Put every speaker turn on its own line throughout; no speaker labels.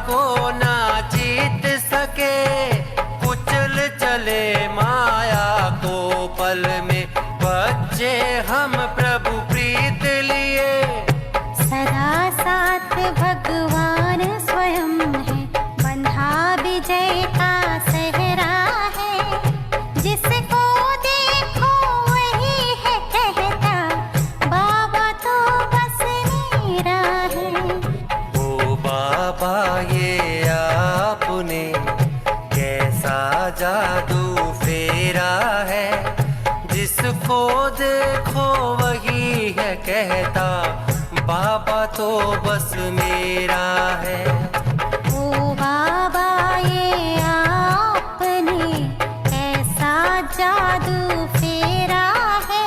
को ना जीत सके, कुचल चले माया को पल में। बच्चे हम प्रभु प्रीत लिए,
सदा साथ भगवान स्वयं है, बंधा विजय का सहरा है। जिसको देखो वही है कहता, बाबा तो बस मेरा है।
ओ बाबा ये आपने कैसा जादू फेरा है, जिसको देखो वही है कहता, बाबा तो बस मेरा है।
ओ बाबा ये आपने कैसा जादू फेरा है,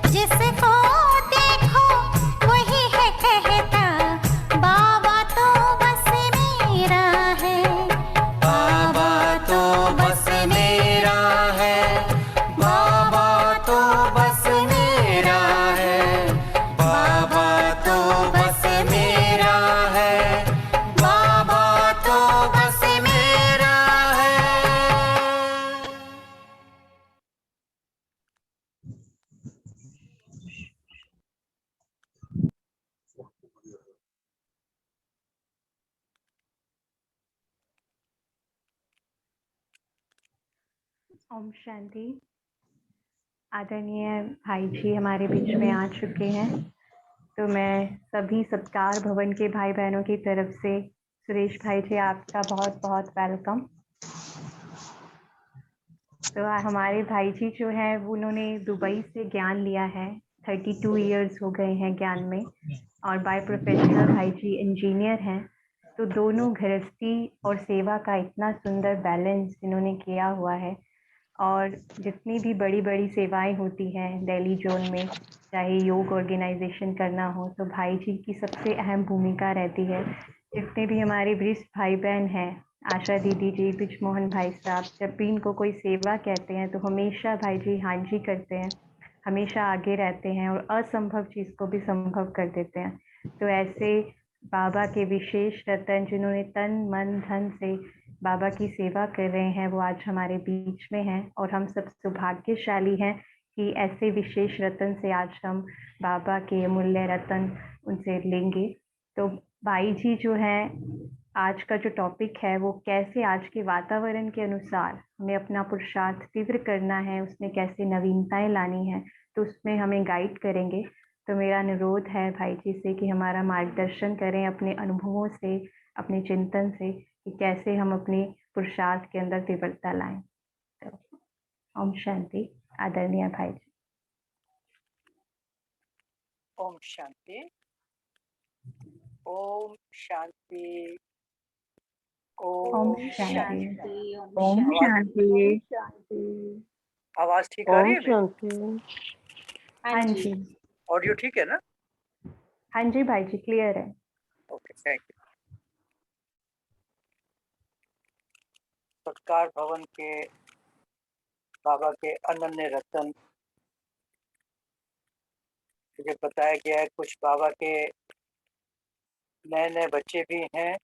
जिसको देखो वही है कहता, बाबा तो बस मेरा है।
बाबा तो बस मेरा है, बाबा तो बस मेरा है, बाबा तो बस मेरा है, बाबा तो बस मेरा है।
ओम शांति। आदरणीय भाई जी हमारे बीच में आ चुके हैं, तो मैं सभी सत्कार भवन के भाई बहनों की तरफ से सुरेश भाई जी आपका बहुत बहुत वेलकम। तो हमारे भाई जी जो हैं वो उन्होंने दुबई से ज्ञान लिया है, 32 इयर्स हो गए हैं ज्ञान में, और बाय प्रोफेशनल भाई जी इंजीनियर हैं। तो दोनों गृहस्थी और सेवा का इतना सुंदर बैलेंस इन्होंने किया हुआ है, और जितनी भी बड़ी बड़ी सेवाएं होती हैं दिल्ली जोन में, चाहे योग ऑर्गेनाइजेशन करना हो, तो भाई जी की सबसे अहम भूमिका रहती है। जितने भी हमारे वरिष्ठ भाई बहन हैं, आशा दीदी जी, बिजमोहन भाई साहब, जब भी इनको कोई सेवा कहते हैं तो हमेशा भाई जी हाँ जी करते हैं, हमेशा आगे रहते हैं और असंभव चीज़ को भी संभव कर देते हैं। तो ऐसे बाबा के विशेष रतन जिन्होंने तन मन धन से बाबा की सेवा कर रहे हैं, वो आज हमारे बीच में हैं, और हम सब सौभाग्यशाली हैं कि ऐसे विशेष रतन से आज हम बाबा के अमूल्य रतन उनसे लेंगे। तो भाई जी जो हैं, आज का जो टॉपिक है वो कैसे आज के वातावरण के अनुसार हमें अपना पुरुषार्थ तीव्र करना है, उसमें कैसे नवीनताएं लानी है, तो उसमें हमें गाइड करेंगे। तो मेरा अनुरोध है भाई जी से कि हमारा मार्गदर्शन करें अपने अनुभवों से, अपने चिंतन से, कि कैसे हम अपने पुरुषार्थ के अंदर तीव्रता लाएं। तो ओम शांति। आदरणीय भाई जी।
ओम शांति, ओम शांति,
ओम शांति।
ओम शांति।
आवाज ठीक आ रही
ओम
है मेरी?
शांति।
हाँ जी,
ऑडियो ठीक है ना?
हाँ जी भाई जी, क्लियर है।
Okay, thank you. सत्कार भवन के बाबा के अनन्य रतन, मुझे बताया गया है कुछ बाबा के नए नए बच्चे भी हैं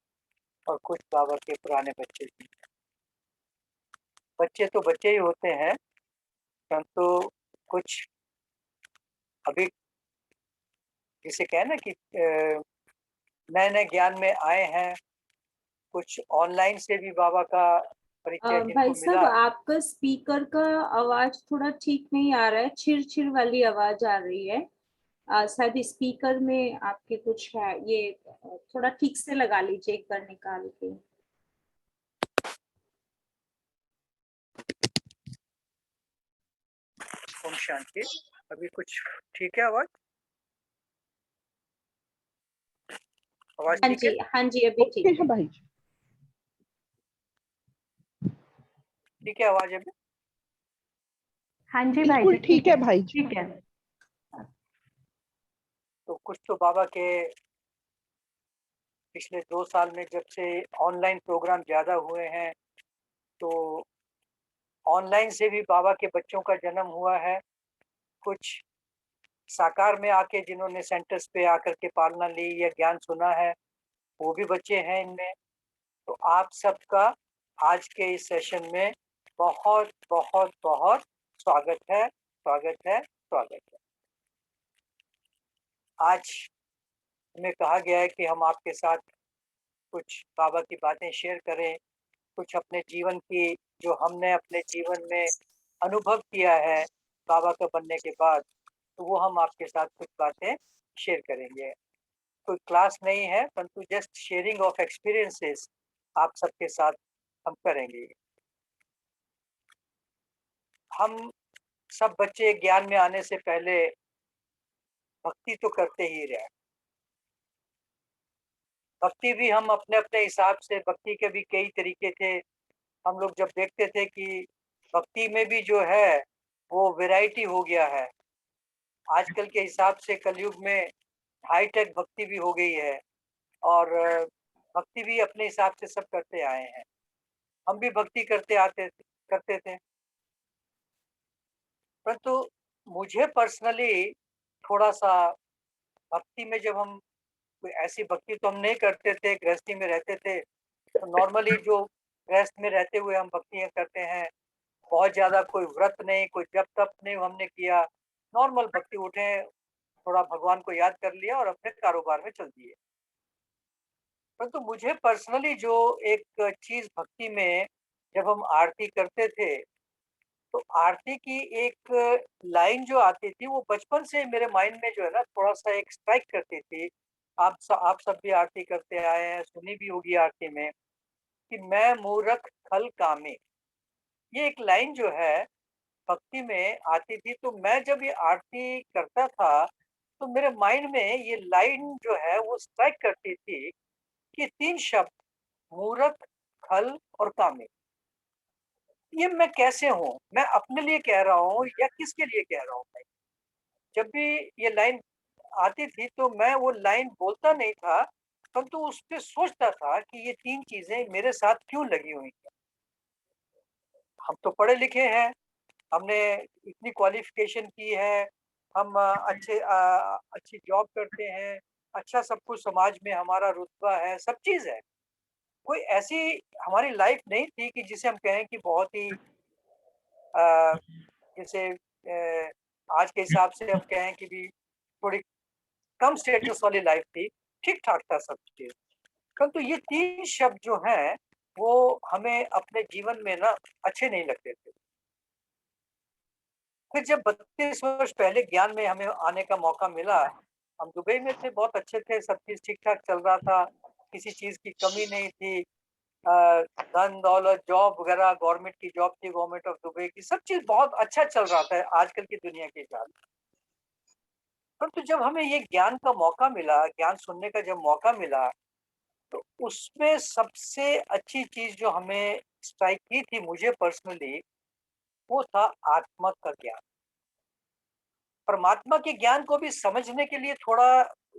और कुछ बाबा के पुराने बच्चे भी हैं। बच्चे तो बच्चे ही होते हैं, परंतु कुछ अभी जिसे कहें ना कि नए नए ज्ञान में आए हैं, कुछ ऑनलाइन से भी बाबा का परिचय जिनको
भाई
मिला।
साहब, आपका स्पीकर का आवाज थोड़ा ठीक नहीं आ रहा है, छिर छिर वाली आवाज आ रही है। शायद स्पीकर में आपके कुछ है, ये थोड़ा ठीक से लगा लीजिए एक बार निकाल के।
ओम शांति। अभी कुछ ठीक है आवाज? आवाज
हाँ
ठीक है?
जी, हाँ जी, अभी ठीक है
भाई।
ठीक है आवाज अभी?
हाँ जी भाई
बिल्कुल
जी,
ठीक है भाई जी।
ठीक है।
तो कुछ तो बाबा के पिछले 2 साल में जब से ऑनलाइन प्रोग्राम ज्यादा हुए हैं, तो ऑनलाइन से भी बाबा के बच्चों का जन्म हुआ है। कुछ साकार में आके जिन्होंने सेंटर्स पे आकर के पालना ली या ज्ञान सुना है, वो भी बच्चे हैं इनमें। आप सबका आज के इस सेशन में बहुत बहुत बहुत स्वागत है, स्वागत है, स्वागत है। आज हमें कहा गया है कि हम आपके साथ कुछ बाबा की बातें शेयर करें, कुछ अपने जीवन की जो हमने अपने जीवन में अनुभव किया है बाबा का बनने के बाद, तो वो हम आपके साथ कुछ बातें शेयर करेंगे। कोई क्लास नहीं है, परंतु जस्ट शेयरिंग ऑफ एक्सपीरियंसेस आप सबके साथ हम करेंगे। हम सब बच्चे ज्ञान में आने से पहले भक्ति तो करते ही रहे। भक्ति भी हम अपने-अपने हिसाब से, भक्ति के भी कई तरीके थे। हम लोग जब देखते थे कि भक्ति में भी जो है वो वैरायटी हो गया है। आजकल के हिसाब से कलयुग में हाई-टेक भक्ति भी हो गई है और भक्ति भी अपने हिसाब से सब करते आए हैं। हम भी भक्ति करते थे। परंतु मुझे पर्सनली थोड़ा-सा भक्ति में जब हम कोई ऐसी भक्ति तो हम नहीं करते थे, गृहस्थी में रहते थे, तो नॉर्मली जो गृहस्थ में रहते हुए हम भक्तियाँ करते हैं, बहुत ज़्यादा कोई व्रत नहीं, कोई जप-तप नहीं हमने किया, नॉर्मल भक्ति उठे, थोड़ा भगवान को याद कर लिया और अपने कारोबार में चल दिए। परंतु मुझे पर्सनली जो एक चीज़ भक्ति में जब हम आरती करते थे, तो आरती की एक लाइन जो आती थी, वो बचपन से मेरे माइंड में जो है ना थोड़ा-सा एक स्ट्राइक करती थी। आप सब भी आरती करते आए हैं, सुनी भी होगी आरती में कि मैं मूरख खल कामी। ये एक लाइन जो है भक्ति में आती थी, तो मैं जब ये आरती करता था, तो मेरे माइंड में ये लाइन जो है वो स्ट्राइक करती थी कि 3 शब्द मूरख, खल और कामी। ये मैं कैसे हूँ? मैं अपने लिए कह रहा हूँ या किसके लिए कह रहा हूँ मैं? जब भी ये लाइन आती थी तो मैं वो लाइन बोलता नहीं था, परंतु उस पे सोचता था कि ये 3 चीज़ें मेरे साथ क्यों लगी हुई हैं? हम तो पढ़े लिखे हैं, हमने इतनी क्वालिफ़िकेशन की है, हम अच्छी जॉब करते हैं, अच्छा सब कुछ समाज में हमारा रुतबा है, सब चीज़ है। कोई ऐसी हमारी लाइफ़ नहीं थी कि जिसे हम कहें कि बहुत ही अ, जैसे आज के हिसाब से हम कहें कि भी थोड़ी कम स्टेटस वाली लाइफ़ थी, ठीक-ठाक था सब चीज़। परंतु ये 3 शब्द जो हैं, वो हमें अपने जीवन में ना अच्छे नहीं लगते थे। फिर जब 32 वर्ष पहले ज्ञान में हमें आने का मौका मिला, हम दुबई में थे, बहुत अच्छे थे, सब चीज़ ठीक-ठाक चल रहा था, किसी चीज़ की कमी नहीं थी। अ, धन-दौलत, जॉब वगैरह गवर्नमेंट की जॉब थी, गवर्नमेंट ऑफ दुबई की, सब चीज़ बहुत अच्छा चल रहा था आजकल की दुनिया के हिसाब से। परंतु जब हमें ये ज्ञान का मौका मिला, ज्ञान सुनने का जब मौका मिला, तो उसमें सबसे अच्छी चीज़ जो हमें स्ट्राइक की थी मुझे पर्सनली, वो था आत्मा का ज्ञान। परमात्मा के ज्ञान को भी समझने के लिए थोड़ा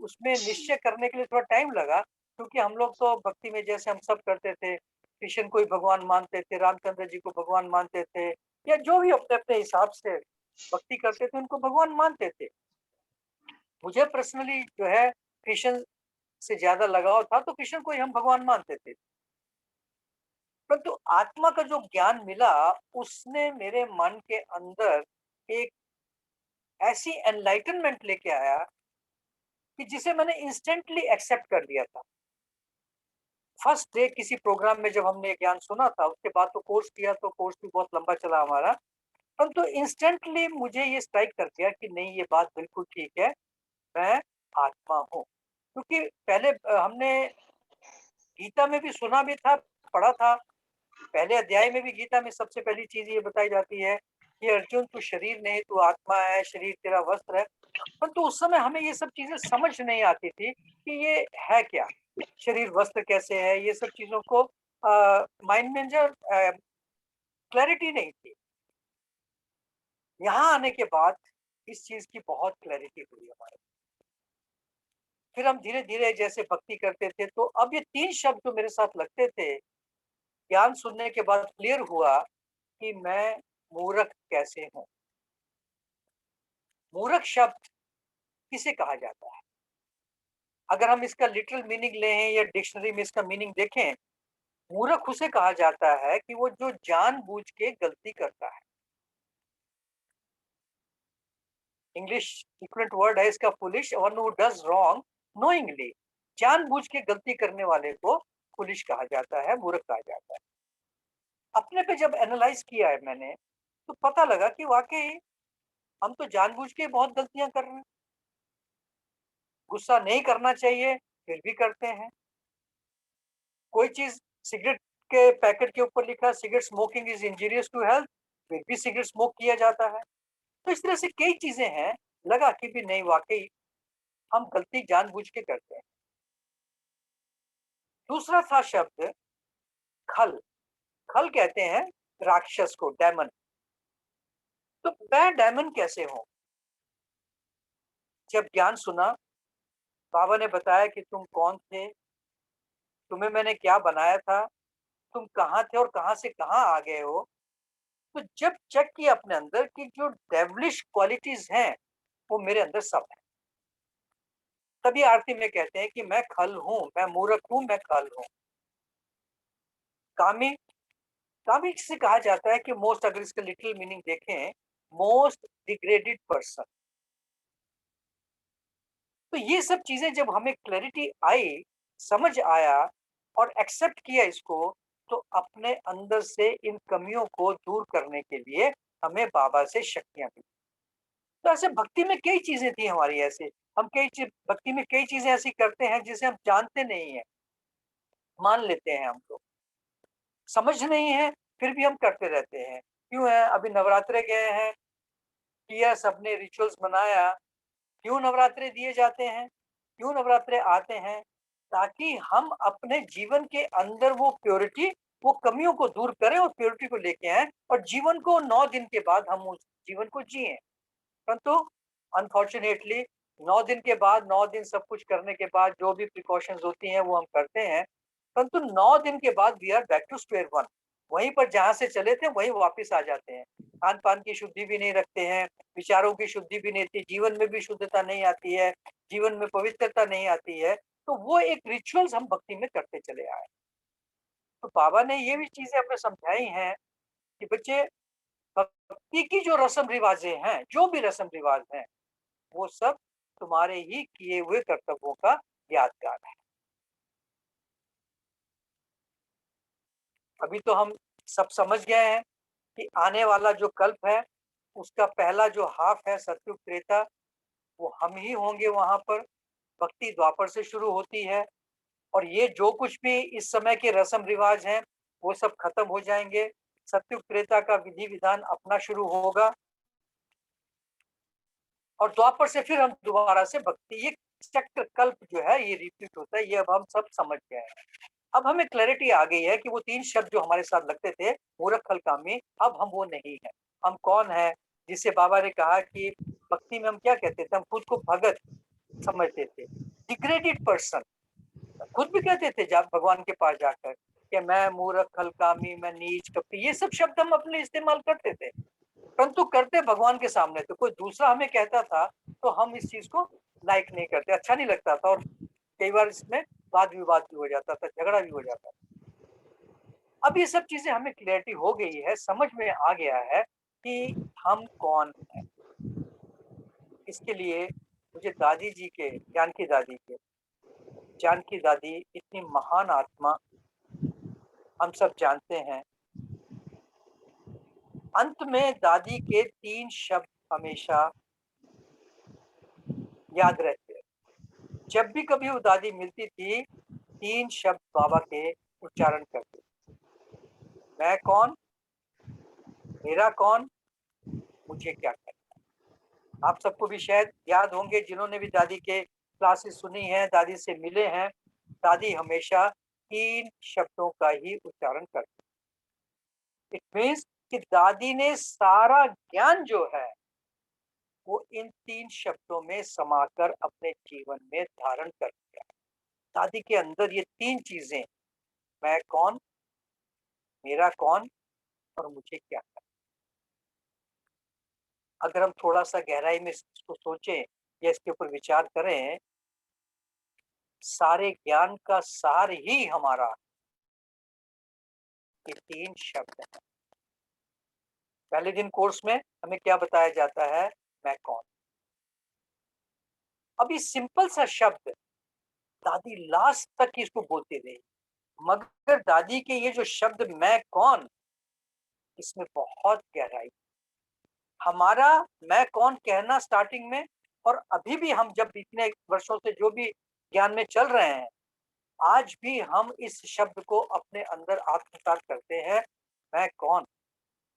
उसमें निश्चय करने के लिए थोड़ा टाइम लगा, क्योंकि हम लोग तो भक्ति में जैसे हम सब करते थे, कृष्ण को ही भगवान मानते थे, रामचंद्र जी को भगवान मानते थे या जो भी अपने-अपने हिसाब से भक्ति करते थे, उनको भगवान मानते थे। मुझे पर्सनली जो है कृष्ण से ज़्यादा लगाव था, तो कृष्ण को ही हम भगवान मानते थे। परंतु आत्मा का जो ज्ञान मिला, उसने मेरे मन के अंदर एक ऐसी एनलाइटनमेंट लेके आया कि जिसे मैंने इंस्टेंटली एक्सेप्ट कर लिया था। फर्स्ट डे किसी प्रोग्राम में जब हमने ये ज्ञान सुना था, उसके बाद तो कोर्स किया, तो कोर्स भी बहुत लंबा चला हमारा। परंतु इंस्टेंटली मुझे ये स्ट्राइक कर गया कि नहीं, ये बात बिल्कुल ठीक है, मैं आत्मा हूँ। क्योंकि पहले हमने गीता में भी सुना भी था, पढ़ा था। पहले अध्याय में भी गीता में सबसे पहली चीज़ ये बताई जाती है कि अर्जुन तू शरीर नहीं, तू आत्मा है, शरीर तेरा वस्त्र है। परंतु उस समय हमें ये सब चीज़ें समझ नहीं आती थी कि ये है क्या? शरीर वस्त्र कैसे है? ये सब चीज़ों को माइंड में जो क्लैरिटी नहीं थी। यहाँ आने के बाद इस चीज़ की बहुत क्लैरिटी हुई हमारे। फिर हम धीरे-धीरे जैसे भक्ति करते थे, तो अब ये 3 शब्द जो मेरे साथ लगते थे, ज्ञान सुनने के बाद क्लियर हुआ कि मैं मूर्ख कैसे हूँ। मूर्ख शब्द किसे कहा जाता है? अगर हम इसका लिटरल मीनिंग लें या डिक्शनरी में इसका मीनिंग देखें, मूर्ख उसे कहा जाता है कि वो जो जानबूझ के गलती करता है। इंग्लिश इक्विवेलेंट वर्ड है इसका foolish, one who does wrong knowingly. जानबूझ के गलती करने वाले को फुलिश कहा जाता है, मूर्ख कहा जाता है। अपने पे जब एनालाइज किया है मैंने, तो पता लगा कि वाकई हम तो जानबूझ के बहुत गलतियां कर रहे हैं। गुस्सा नहीं करना चाहिए फिर भी करते हैं। कोई चीज, सिगरेट के पैकेट के ऊपर लिखा cigarette smoking is injurious to health, फिर भी सिगरेट स्मोक किया जाता है। तो इस तरह से कई चीजें हैं, लगा कि भी नहीं वाकई हम गलती जानबूझ के करते हैं। दूसरा था शब्द खल। खल कहते हैं राक्षस को, डेमन। तो मैं डेमन कैसे हूं? जब ज्ञान सुना, बाबा ने बताया कि तुम कौन थे, तुम्हें मैंने क्या बनाया था, तुम कहाँ थे और कहाँ से कहाँ आ गए हो। तो जब चेक किया अपने अंदर कि जो डेविलिश क्वालिटीज हैं वो मेरे अंदर सब है, तभी आरती में कहते हैं कि मैं खल हूं, मैं मूर्ख हूं, मैं खल हूं। कामी, कामी से कहा जाता है कि मोस्ट, अगर इसका लिटिल मीनिंग देखें, मोस्ट डिग्रेडेड पर्सन। तो ये सब चीजें जब हमें क्लैरिटी आई, समझ आया और एक्सेप्ट किया इसको, तो अपने अंदर से इन कमियों को दूर करने के लिए हमें बाबा से शक्तियां मिली। तो ऐसे भक्ति में कई चीजें थी हमारी, ऐसे हम कई चीज भक्ति में कई चीजें ऐसी करते हैं जिसे हम जानते नहीं है, मान लेते हैं हम लोग, समझ नहीं है फिर भी हम करते रहते हैं। क्यों है? अभी नवरात्रे गए हैं, किया, सबने रिचुअल्स बनाया। क्यों नवरात्रे दिए जाते हैं? क्यों नवरात्रे आते हैं? ताकि हम अपने जीवन के अंदर वो प्योरिटी, वो कमियों को दूर करें और प्योरिटी को लेके आए और जीवन को 9 दिन के बाद हम उस जीवन को जिए। परंतु अनफॉर्चुनेटली 9 दिन के बाद, 9 दिन सब कुछ करने के बाद जो भी प्रिकॉशंस होती हैं वो हम करते हैं, परंतु 9 दिन के बाद we are back to square one. वहीं पर जहाँ से चले थे वहीं वापस आ जाते हैं। खान-पान की शुद्धि भी नहीं रखते हैं, विचारों की शुद्धि भी नहीं थी, जीवन में भी शुद्धता नहीं आती है, जीवन में पवित्रता नहीं आती है। तो वो एक रिचुअल्स हम भक्ति में करते चले आए। तो बाबा ने ये भी चीज़ें हमें समझाई हैं कि बच्चे, भक्ति की जो रस्म-रिवाजें हैं, जो भी रस्म-रिवाज हैं, वो सब तुम्हारे ही किए हुए कर्तव्यों का यादगार है। अभी तो हम सब समझ गए हैं कि आने वाला जो कल्प है, उसका पहला जो हाफ है सतयुग त्रेता, वो हम ही होंगे वहाँ पर। भक्ति द्वापर से शुरू होती है और ये जो कुछ भी इस समय के रस्म-रिवाज हैं, वो सब खत्म हो जाएँगे। सतयुग त्रेता का विधि-विधान अपना शुरू होगा और द्वापर से फिर हम दोबारा से भक्ति, ये चक्र कल्प जो है ये रिपीट होता है, ये अब हम सब समझ गए हैं। अब हमें क्लैरिटी आ गई है कि वो 3 शब्द जो हमारे साथ लगते थे, मूर्ख, खल, कामी, अब हम वो नहीं हैं। हम कौन हैं? जिससे बाबा ने कहा कि भक्ति में हम क्या कहते थे? हम खुद को भगत समझते थे, डिग्रेडेड पर्सन, खुद भी कहते थे जा भगवान के पास जाकर कि मैं मूर्ख, खल, कामी, मैं नीच, कपटी, ये सब शब्द हम अपने इस्तेमाल करते थे। परंतु करते भगवान के सामने, तो कोई दूसरा हमें कहता था तो हम इस चीज को लाइक नहीं करते, अच्छा नहीं लगता था और कई बार इसमें वाद विवाद भी हो जाता था, झगड़ा भी हो जाता था। अब ये सब चीजें हमें क्लियरिटी हो गई है, समझ में आ गया है कि हम कौन हैं। इसके लिए मुझे दादी जी के, जानकी दादी के, जानकी दादी इतनी महान आत्मा, हम सब जानते हैं। अंत में दादी के 3 शब्द हमेशा याद रहते हैं। जब भी कभी वो दादी मिलती थी, 3 शब्द बाबा के उच्चारण करती, मैं कौन, मेरा कौन, मुझे क्या करना। आप सबको भी शायद याद होंगे जिन्होंने भी दादी के क्लासेस सुनी हैं, दादी से मिले हैं, दादी हमेशा 3 शब्दों का ही उच्चारण करती। इट मीन्स कि दादी ने सारा ज्ञान जो है वो इन 3 शब्दों में समाकर अपने जीवन में धारण कर लिया। दादी के अंदर ये 3 चीजें, मैं कौन, मेरा कौन और मुझे क्या करना। अगर हम थोड़ा सा गहराई में इसको सोचें या इसके ऊपर विचार करें, सारे ज्ञान का सार ही हमारा ये 3 शब्द हैं। पहले दिन कोर्स में हमें क्या बताया जाता है, मैं कौन। अब ये सिंपल सा शब्द दादी लास्ट तक इसको बोलते रही, मगर दादी के ये जो शब्द मैं कौन, इसमें बहुत गहराई। हमारा मैं कौन कहना स्टार्टिंग में, और अभी भी हम जब इतने वर्षों से जो भी ज्ञान में चल रहे हैं, आज भी हम इस शब्द को अपने अंदर आत्मसात करते हैं। मैं कौन,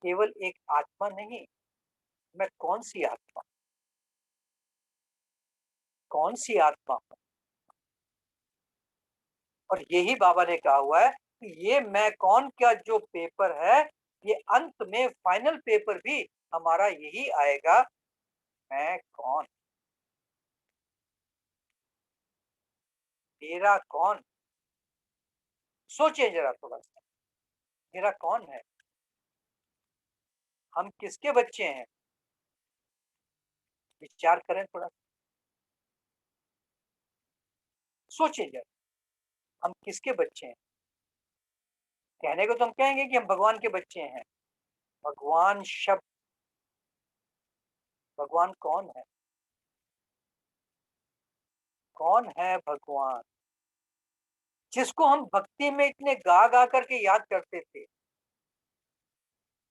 केवल एक आत्मा नहीं, मैं कौन सी आत्मा, कौन सी आत्मा हूं। और यही बाबा ने कहा हुआ है कि ये मैं कौन का जो पेपर है, ये अंत में फाइनल पेपर भी हमारा यही आएगा, मैं कौन, मेरा कौन। सोचिए जरा थोड़ा सा, मेरा कौन है, हम किसके बच्चे हैं, विचार करें थोड़ा, सोचिए जरा, हम किसके बच्चे हैं। कहने को तो हम कहेंगे कि हम भगवान के बच्चे हैं। भगवान शब्द, भगवान कौन है, कौन है भगवान, जिसको हम भक्ति में इतने गा गा करके याद करते थे,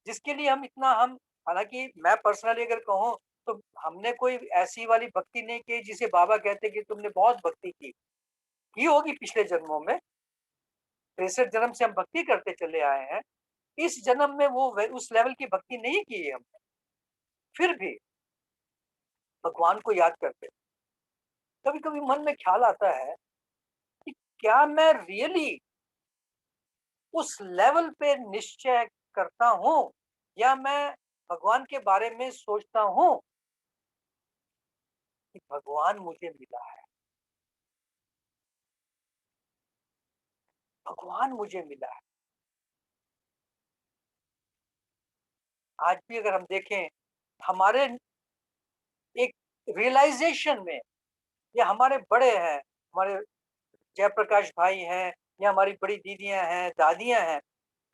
जिसके लिए हम इतना हम, हालांकि मैं पर्सनली अगर कहूँ तो हमने कोई ऐसी वाली भक्ति नहीं की जिसे बाबा कहते कि तुमने बहुत भक्ति की होगी पिछले जन्मों में। 63 जन्म से हम भक्ति करते चले आए हैं, इस जन्म में वो उस लेवल की भक्ति नहीं की है हमने, फिर भी भगवान को याद करते। कभी कभी मन में ख्याल आता है कि क्या मैं रियली उस लेवल पे निश्चय करता हूं, या मैं भगवान के बारे में सोचता हूं कि भगवान मुझे मिला है, भगवान मुझे मिला है। आज भी अगर हम देखें हमारे एक रियलाइजेशन में, या हमारे बड़े हैं, हमारे जयप्रकाश भाई हैं, या हमारी बड़ी दीदियां हैं, दादियां हैं,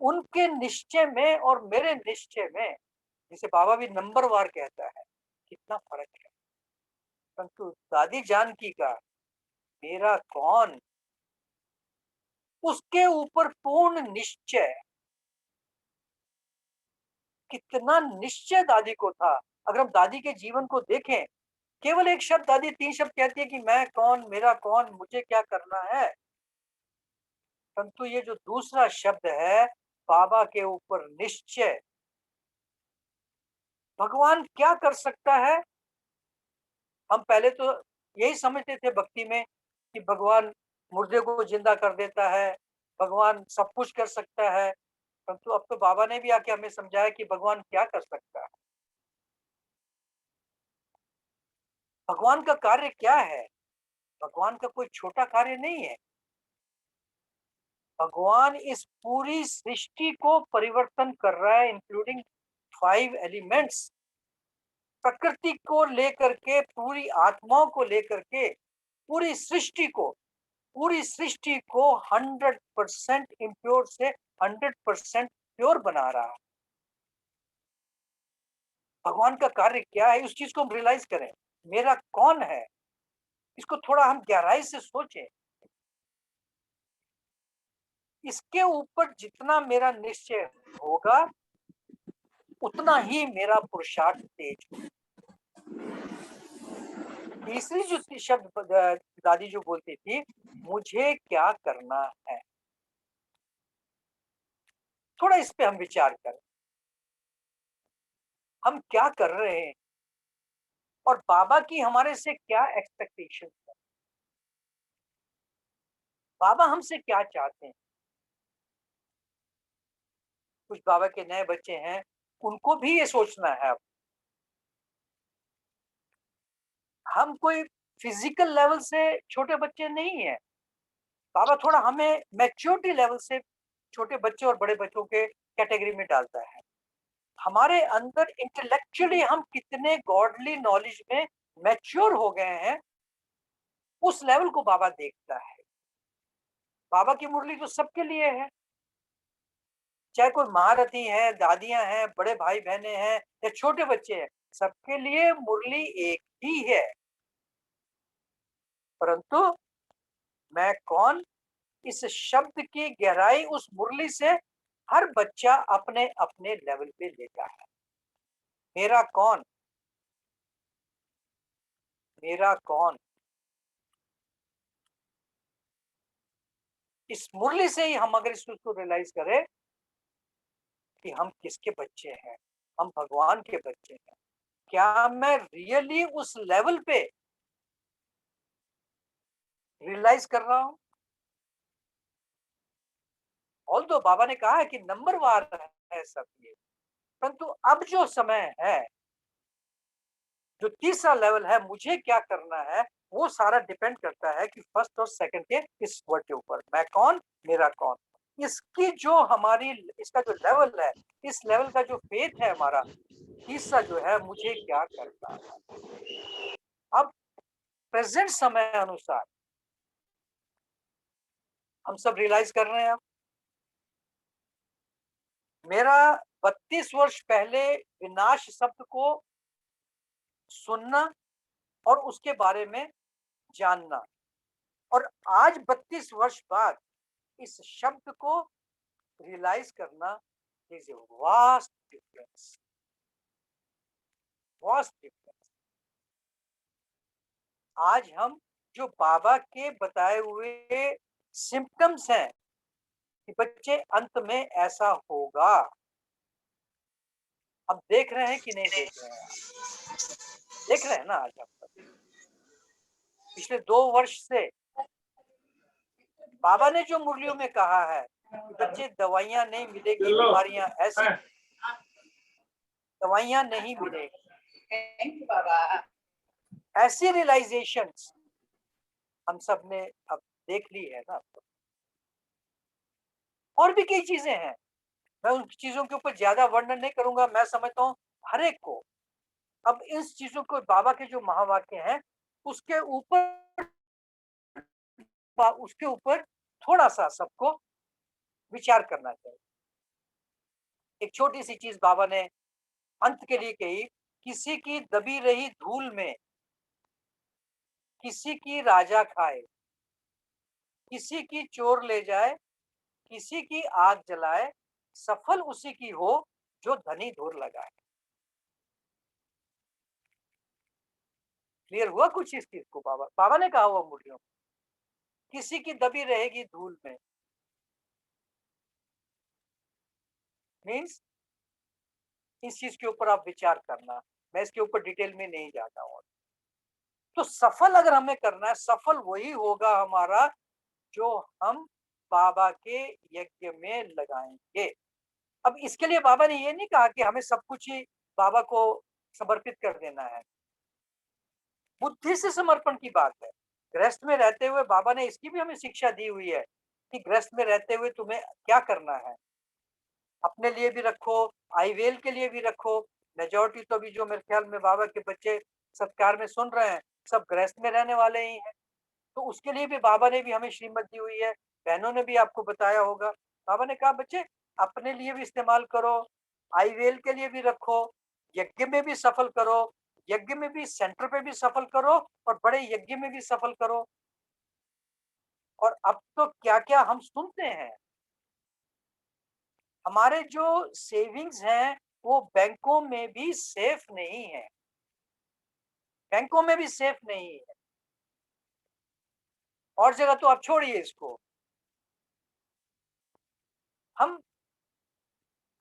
उनके निश्चय में और मेरे निश्चय में, जिसे बाबा भी नंबरवार कहता है, कितना फर्क है। परंतु दादी जानकी का मेरा कौन, उसके ऊपर पूर्ण निश्चय, कितना निश्चय दादी को था। अगर हम दादी के जीवन को देखें, केवल एक शब्द दादी 3 शब्द कहती है कि मैं कौन, मेरा कौन, मुझे क्या करना है। परंतु ये जो दूसरा शब्द है, बाबा के ऊपर निश्चय, भगवान क्या कर सकता है। हम पहले तो यही समझते थे भक्ति में कि भगवान मुर्दे को जिंदा कर देता है, भगवान सब कुछ कर सकता है। परंतु अब तो बाबा ने भी आके हमें समझाया कि भगवान क्या कर सकता है, भगवान का कार्य क्या है। भगवान का कोई छोटा कार्य नहीं है। भगवान इस पूरी सृष्टि को परिवर्तन कर रहा है, इंक्लूडिंग 5 एलिमेंट्स, प्रकृति को लेकर के, पूरी आत्माओं को लेकर के, पूरी सृष्टि को, पूरी सृष्टि को 100% इम्प्योर से 100% प्योर बना रहा है। भगवान का कार्य क्या है, उस चीज को हम रियलाइज करें। मेरा कौन है, इसको थोड़ा हम गहराई से सोचें। इसके ऊपर जितना मेरा निश्चय होगा, उतना ही मेरा पुरुषार्थ तेज होगा। तीसरी जो शब्द दादी जो बोलती थी, मुझे क्या करना है, थोड़ा इस पे हम विचार करें। हम क्या कर रहे हैं, और बाबा की हमारे से क्या एक्सपेक्टेशन है, बाबा हमसे क्या चाहते हैं। कुछ बाबा के नए बच्चे हैं, उनको भी ये सोचना है। अब हम कोई फिजिकल लेवल से छोटे बच्चे नहीं है। बाबा थोड़ा हमें मैच्योरिटी लेवल से छोटे बच्चे और बड़े बच्चों के कैटेगरी में डालता है। हमारे अंदर इंटेलेक्चुअली हम कितने गॉडली नॉलेज में मैच्योर हो गए हैं, उस लेवल को बाबा देखता है। बाबा की मुरली तो सबके लिए है, चाहे कोई महारथी है, दादियां हैं, बड़े भाई बहने हैं या छोटे बच्चे हैं, सबके लिए मुरली एक ही है। परंतु मैं कौन, इस शब्द की गहराई उस मुरली से हर बच्चा अपने अपने लेवल पे लेता है। मेरा कौन, मेरा कौन, इस मुरली से ही हम अगर इस चीज को रियलाइज करें कि हम किसके बच्चे हैं, हम भगवान के बच्चे हैं, क्या मैं रियली उस लेवल पे रियलाइज कर रहा हूं? ऑल्दो बाबा ने कहा है कि नंबरवार है सब ये, परंतु अब जो समय है, जो तीसरा लेवल है, मुझे क्या करना है, वो सारा डिपेंड करता है कि फर्स्ट और सेकंड के इस वर्ड के ऊपर, मैं कौन, मेरा कौन। इसकी जो हमारी, इसका जो लेवल है, इस लेवल का जो फेथ है हमारा, तीसरा जो है, मुझे क्या करना है। अब प्रेजेंट समय अनुसार हम सब रियलाइज कर रहे हैं। अब मेरा 32 वर्ष पहले विनाश शब्द को सुनना और उसके बारे में जानना, और आज 32 वर्ष बाद इस शब्द को रियलाइज करना, is a vast difference, vast difference. आज हम जो बाबा के बताए हुए सिम्टम्स हैं कि बच्चे अंत में ऐसा होगा, हम देख रहे हैं कि नहीं देख रहे हैं? देख रहे हैं ना आज हम पिछले 2 वर्ष से बाबा ने जो मुरलियों में कहा है कि बच्चे दवाइयां नहीं मिलेगी, बीमारियां ऐसी दवाइयां नहीं मिलेगी, ऐसी रियलाइजेशंस हम सब ने अब देख ली है ना। और भी कई चीजें हैं, मैं उन चीजों के ऊपर ज्यादा वर्णन नहीं करूंगा। मैं समझता हूँ हर एक को अब इन चीजों को, बाबा के जो महावाक्य हैं उसके ऊपर थोड़ा सा सबको विचार करना चाहिए। एक छोटी सी चीज बाबा ने अंत के लिए कही, किसी की दबी रही धूल में किसी की राजा खाए, किसी की चोर ले जाए, किसी की आग जलाए, सफल उसी की हो जो धनी धूर लगाए। क्लियर हुआ कुछ इस चीज को? बाबा ने कहा हुआ मुरलियों, किसी की दबी रहेगी धूल में, मीन्स इस चीज के ऊपर आप विचार करना, मैं इसके ऊपर डिटेल में नहीं जाता हूँ। तो सफल अगर हमें करना है, सफल वही होगा हमारा जो हम बाबा के यज्ञ में लगाएंगे। अब इसके लिए बाबा ने ये नहीं कहा कि हमें सब कुछ ही बाबा को समर्पित कर देना है, बुद्धि से समर्पण की बात है। गृहस्थ में रहते हुए बाबा ने इसकी भी हमें शिक्षा दी हुई है कि गृहस्थ में रहते हुए तुम्हें क्या करना है, अपने लिए भी रखो, आईवेल के लिए भी रखो। मेजोरिटी तो अभी जो मेरे ख्याल में बाबा के बच्चे सत्कार में सुन रहे हैं, सब गृहस्थ में रहने वाले ही हैं, तो उसके लिए भी बाबा ने भी हमें श्रीमत दी हुई है। बहनों ने भी आपको बताया होगा, बाबा ने कहा बच्चे अपने लिए भी इस्तेमाल करो, आईवेल के लिए भी रखो, यज्ञ में भी सफल करो, यज्ञ में भी सेंटर पे भी सफल करो, और बड़े यज्ञ में भी सफल करो। और अब तो क्या क्या हम सुनते हैं, हमारे जो सेविंग्स हैं वो बैंकों में भी सेफ नहीं है, बैंकों में भी सेफ नहीं है, और जगह तो आप छोड़िए इसको। हम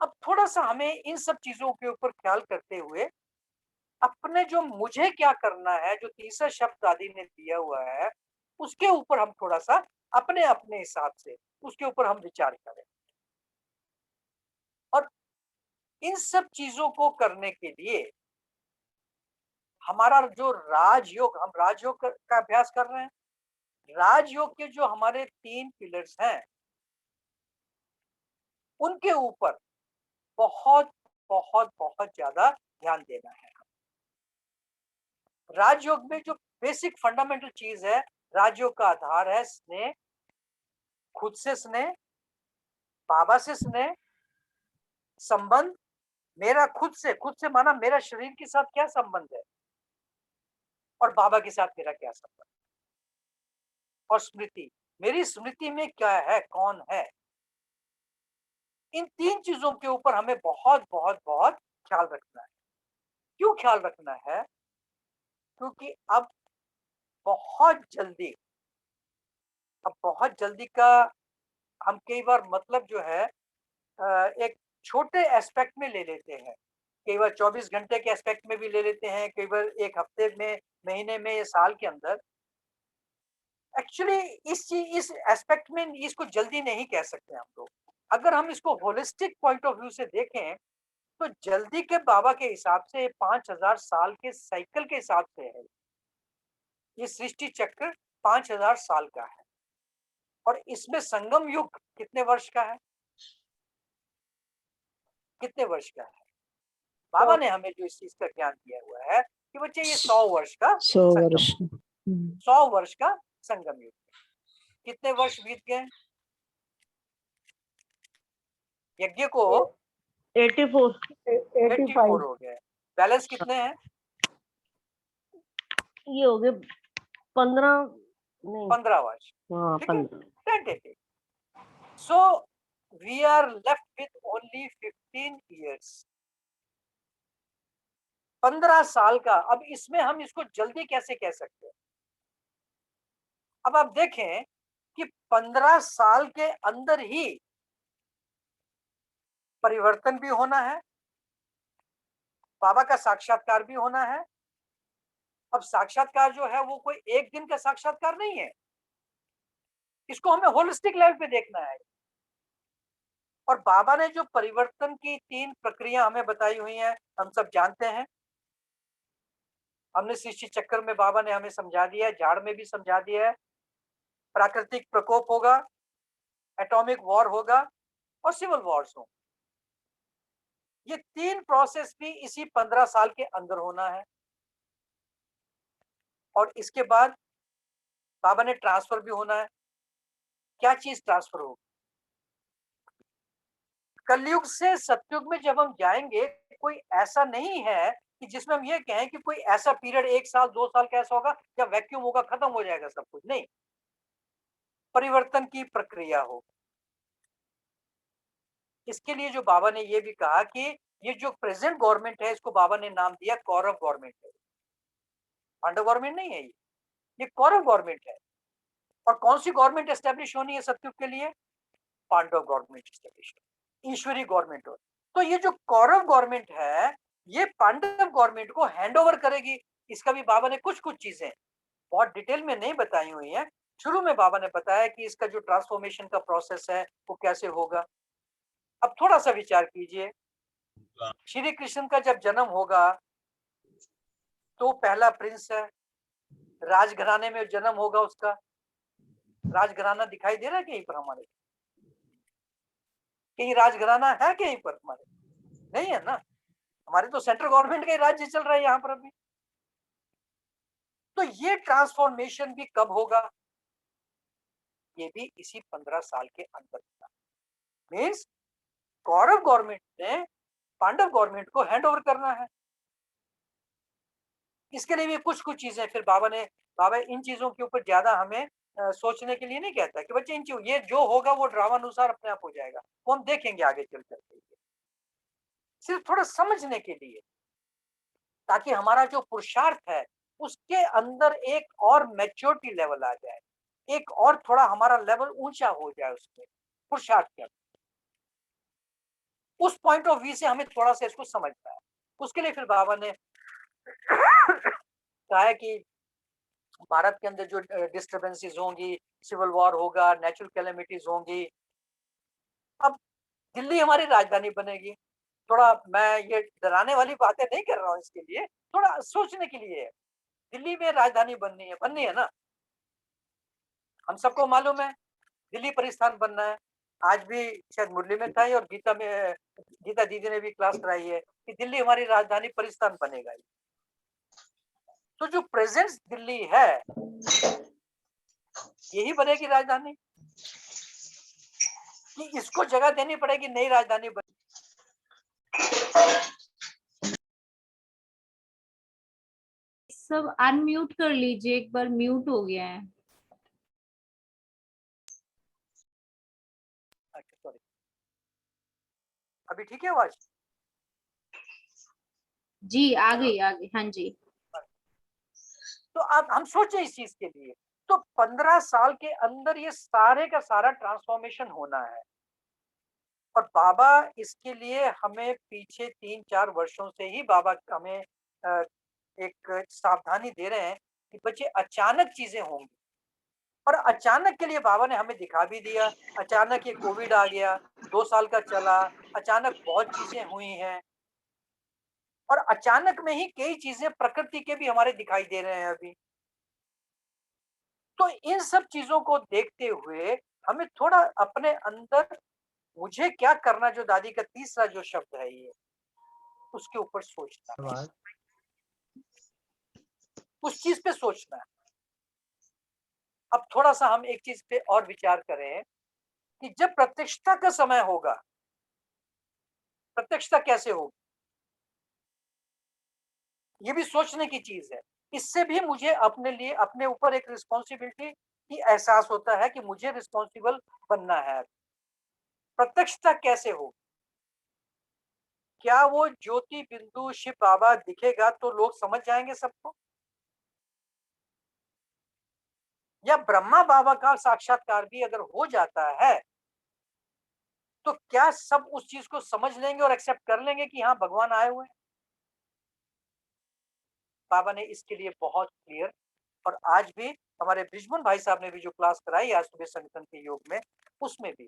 अब थोड़ा सा हमें इन सब चीजों के ऊपर ख्याल करते हुए अपने जो मुझे क्या करना है, जो तीसरा शब्द दादी ने दिया हुआ है, उसके ऊपर हम थोड़ा सा अपने अपने हिसाब से उसके ऊपर हम विचार करें। और इन सब चीजों को करने के लिए हमारा जो राजयोग, हम राजयोग का अभ्यास कर रहे हैं, राजयोग के जो हमारे 3 पिलर्स हैं उनके ऊपर बहुत बहुत बहुत ज्यादा ध्यान देना है। राजयोग में जो बेसिक फंडामेंटल चीज है, राजयोग का आधार है स्नेह, खुद से स्नेह, बाबा से स्नेह संबंध मेरा खुद से माना मेरा शरीर के साथ क्या संबंध है, और बाबा के साथ मेरा क्या संबंध, और स्मृति, मेरी स्मृति में क्या है, कौन है। इन 3 चीजों के ऊपर हमें बहुत बहुत बहुत ख्याल रखना है। क्यों ख्याल रखना है? क्योंकि अब बहुत जल्दी का हम कई बार मतलब जो है एक छोटे एस्पेक्ट में ले लेते हैं, कई बार 24 घंटे के एस्पेक्ट में भी ले लेते हैं, कई बार एक हफ्ते में, महीने में, या साल के अंदर। एक्चुअली इस एस्पेक्ट में इसको जल्दी नहीं कह सकते हम लोग। अगर हम इसको होलिस्टिक पॉइंट ऑफ व्यू से देखें तो जल्दी के बाबा के हिसाब से 5000 साल के साइकिल के हिसाब से है। ये सृष्टि चक्र 5000 साल का है, और इसमें संगम युग कितने वर्ष का है? कितने वर्ष का है? बाबा ने हमें जो इस चीज का ज्ञान दिया हुआ है कि बच्चे ये 100 वर्ष का
100 वर्ष।
100 वर्ष का संगम युग। कितने वर्ष बीत गए यज्ञ को? 84 हो गए। बैलेंस कितने हैं?
ये हो गए 15
वर्ष।
हाँ,
ठीक है। So we are left with only 15 years। 15 साल का। अब इसमें हम इसको जल्दी कैसे कह सकते हैं? अब आप देखें कि 15 साल के अंदर ही परिवर्तन भी होना है, बाबा का साक्षात्कार भी होना है। अब साक्षात्कार जो है वो कोई एक दिन का साक्षात्कार नहीं है, इसको हमें होलिस्टिक लेवल पे देखना है। और बाबा ने जो परिवर्तन की 3 प्रक्रिया हमें बताई हुई हैं, हम सब जानते हैं। हमने सृष्टि चक्र में बाबा ने हमें समझा दिया है, झाड़ में भी समझा दिया है। प्राकृतिक प्रकोप होगा, एटॉमिक वॉर होगा, और सिविल वॉर्स होंगे। ये 3 प्रोसेस भी इसी 15 साल के अंदर होना है। और इसके बाद बाबा ने ट्रांसफर भी होना है। क्या चीज ट्रांसफर होगी? कलयुग से सतयुग में जब हम जाएंगे, कोई ऐसा नहीं है कि जिसमें हम ये कहें कि कोई ऐसा पीरियड 1 साल 2 साल का ऐसा होगा जब वैक्यूम होगा, खत्म हो जाएगा सब कुछ। नहीं, परिवर्तन की प्रक्रिया होगी। इसके लिए जो बाबा ने ये भी कहा कि ये जो प्रेजेंट गवर्नमेंट है, इसको बाबा ने नाम दिया कौरव गवर्नमेंट है। पांडव गवर्नमेंट नहीं है, ये कौरव गवर्नमेंट है। और कौन सी गवर्नमेंट एस्टेब्लिश होनी है सतयुग के लिए? पांडव गवर्नमेंट एस्टेब्लिश, ईश्वरी गवर्नमेंट हो। तो ये जो कौरव गवर्नमेंट है, ये पांडव गवर्नमेंट को हैंड ओवर करेगी। इसका भी बाबा ने कुछ चीजें बहुत डिटेल में नहीं बताई हुई है। शुरू में बाबा ने बताया कि इसका जो ट्रांसफॉर्मेशन का प्रोसेस है वो कैसे होगा। अब थोड़ा सा विचार कीजिए, श्री कृष्ण का जब जन्म होगा तो पहला प्रिंस है, राजघराने में जन्म होगा उसका। राजघराना दिखाई दे रहा है कहीं पर हमारे? कहीं राजघराना है कहीं पर हमारे? नहीं है ना। हमारे तो सेंट्रल गवर्नमेंट का ही राज्य चल रहा है यहाँ पर अभी। तो ये ट्रांसफॉर्मेशन भी कब होगा? ये भी इसी 15 साल के अंदर होगा। मीन्स कौरव गवर्नमेंट ने पांडव गवर्नमेंट को हैंड ओवर करना है। इसके लिए भी कुछ चीजें फिर बाबा इन चीजों के ऊपर ज्यादा हमें सोचने के लिए नहीं कहता कि बच्चे ये जो होगा वो ड्रामा अनुसार अपने आप हो जाएगा, वो हम देखेंगे आगे चल करके। सिर्फ थोड़ा समझने के लिए, ताकि हमारा जो पुरुषार्थ है उसके अंदर एक और मैच्योरिटी लेवल आ जाए, एक और थोड़ा हमारा लेवल ऊंचा हो जाए उसमें पुरुषार्थ के अंदर। उस पॉइंट ऑफ व्यू से हमें थोड़ा सा इसको समझना है। उसके लिए फिर बाबा ने कहा है कि भारत के अंदर जो डिस्टर्बेंसेस होंगी, सिविल वॉर होगा, नेचुरल कैलेमिटीज होंगी। अब दिल्ली हमारी राजधानी बनेगी। थोड़ा मैं ये डराने वाली बातें नहीं कर रहा हूँ, इसके लिए थोड़ा सोचने के लिए है। दिल्ली में राजधानी बननी है ना। हम सबको मालूम है दिल्ली परिस्थान बनना है। आज भी शायद मुरली में था और गीता दीदी ने भी क्लास कराई है कि दिल्ली हमारी राजधानी परिस्थान बनेगा। तो जो प्रेजेंट दिल्ली है यही बनेगी राजधानी, कि इसको जगह देनी पड़ेगी नई राजधानी बने?
सब अनम्यूट कर लीजिए, एक बार म्यूट हो गया है।
अच्छा सॉरी, अभी ठीक है आवाज?
जी आ गई आ गई, हाँ जी।
तो अब हम सोचे इस चीज के लिए, तो 15 साल के अंदर ये सारे का सारा ट्रांसफॉर्मेशन होना है। और बाबा इसके लिए हमें पीछे 3-4 वर्षों से ही बाबा हमें एक सावधानी दे रहे हैं कि बच्चे अचानक चीजें होंगी। और अचानक के लिए बाबा ने हमें दिखा भी दिया। अचानक ये कोविड आ गया, 2 साल का चला, अचानक बहुत चीजें हुई हैं। और अचानक में ही कई चीजें प्रकृति के भी हमारे दिखाई दे रहे हैं अभी। तो इन सब चीजों को देखते हुए हमें थोड़ा अपने अंदर मुझे क्या करना, जो दादी का तीसरा जो शब्द है ये, उसके ऊपर सोचना है, उस चीज पे सोचना है। अब थोड़ा सा हम एक चीज पे और विचार करें कि जब प्रत्यक्षता का समय होगा, प्रत्यक्षता कैसे होगी, ये भी सोचने की चीज है। इससे भी मुझे अपने लिए अपने ऊपर एक रिस्पॉन्सिबिलिटी की एहसास होता है कि मुझे रिस्पॉन्सिबल बनना है। प्रत्यक्षता कैसे होगी? क्या वो ज्योति बिंदु शिव बाबा दिखेगा तो लोग समझ जाएंगे सबको, या ब्रह्मा बाबा का साक्षात्कार भी अगर हो जाता है तो क्या सब उस चीज को समझ लेंगे और एक्सेप्ट कर लेंगे कि हाँ भगवान आए हुए हैं? बाबा ने इसके लिए बहुत क्लियर, और आज भी हमारे ब्रिजमन भाई साहब ने भी जो क्लास कराई आज सुबह संगठन के योग में, उसमें भी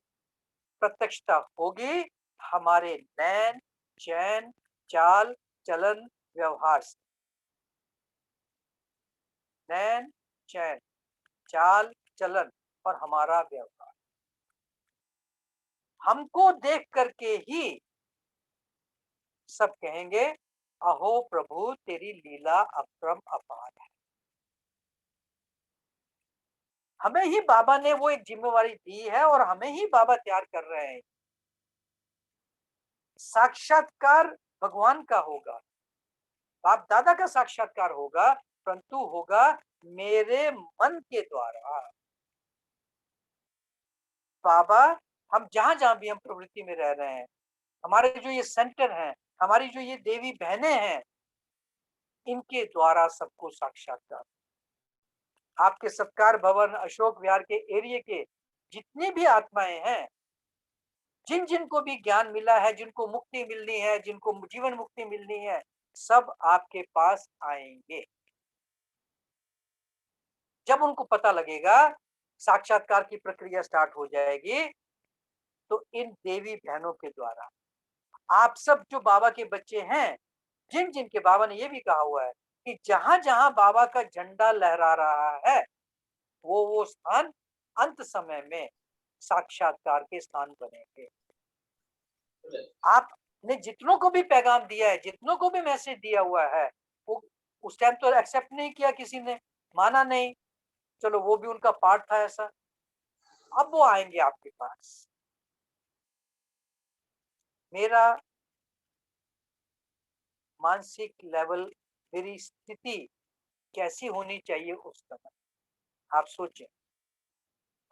प्रत्यक्षता होगी हमारे नैन, चैन, चाल, चलन, व्यवहार से। नैन, चैन, चाल, चलन और हमारा व्यवहार, हमको देख करके ही सब कहेंगे अहो प्रभु तेरी लीला अपरम अपार है। हमें ही बाबा ने वो एक जिम्मेवारी दी है और हमें ही बाबा तैयार कर रहे हैं। साक्षात्कार भगवान का होगा, बाप दादा का साक्षात्कार होगा, परंतु होगा मेरे मन के द्वारा। बाबा, हम जहां जहां भी हम प्रवृत्ति में रह रहे हैं, हमारे जो ये सेंटर हैं, हमारी जो ये देवी बहनें हैं, इनके द्वारा सबको साक्षात्कार। आपके सत्कार भवन अशोक विहार के एरिया के जितनी भी आत्माएं हैं, जिन जिनको भी ज्ञान मिला है, जिनको मुक्ति मिलनी है, जिनको जीवन मुक्ति मिलनी है, सब आपके पास आएंगे। जब उनको पता लगेगा, साक्षात्कार की प्रक्रिया स्टार्ट हो जाएगी, तो इन देवी बहनों के द्वारा आप सब जो बाबा के बच्चे हैं, जिन जिन के बाबा ने ये भी कहा हुआ है कि जहां जहां बाबा का झंडा लहरा रहा है, वो स्थान अंत समय में साक्षात्कार के स्थान बनेंगे। आपने जितनों को भी पैगाम दिया है, जितनों को भी मैसेज दिया हुआ है, वो उस टाइम तो एक्सेप्ट नहीं किया, किसी ने माना नहीं, चलो वो भी उनका पार्ट था ऐसा। अब वो आएंगे आपके पास। मेरा मानसिक लेवल, मेरी स्थिति कैसी होनी चाहिए उस समय, आप सोचें।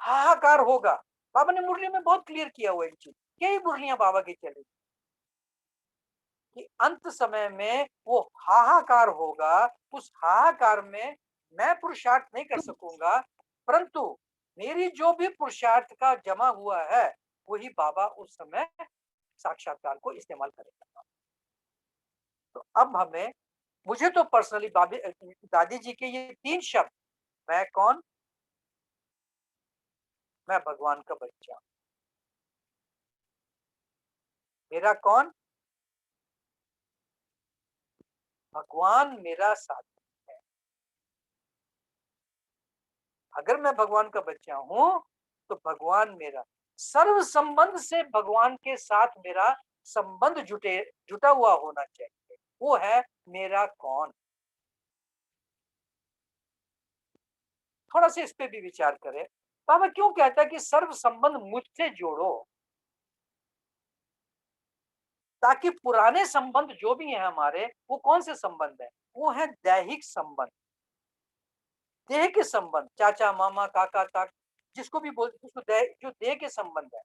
हाहाकार होगा, बाबा ने मुरली में बहुत क्लियर किया हुआ है चीज, कई मुरलियां बाबा की चली कि अंत समय में वो हाहाकार होगा। उस हाहाकार में मैं पुरुषार्थ नहीं कर सकूंगा, परंतु मेरी जो भी पुरुषार्थ का जमा हुआ है, वही बाबा उस समय साक्षात्कार को इस्तेमाल करेगा। तो अब हमें, मुझे तो पर्सनली दादी जी के ये 3 शब्द, मैं कौन, मैं भगवान का बच्चा, मेरा कौन, भगवान मेरा साथी है। अगर मैं भगवान का बच्चा हूं तो भगवान मेरा, सर्व संबंध से भगवान के साथ मेरा संबंध जुटा हुआ होना चाहिए। वो है मेरा कौन। थोड़ा सा इस पे भी विचार करें, बाबा क्यों कहता है कि सर्व संबंध मुझसे जोड़ो। ताकि पुराने संबंध जो भी हैं हमारे, वो कौन से संबंध है? वो है दैहिक संबंध, देह के संबंध, चाचा मामा काका ताक, जिसको भी बोल, उसको जो देह के संबंध है।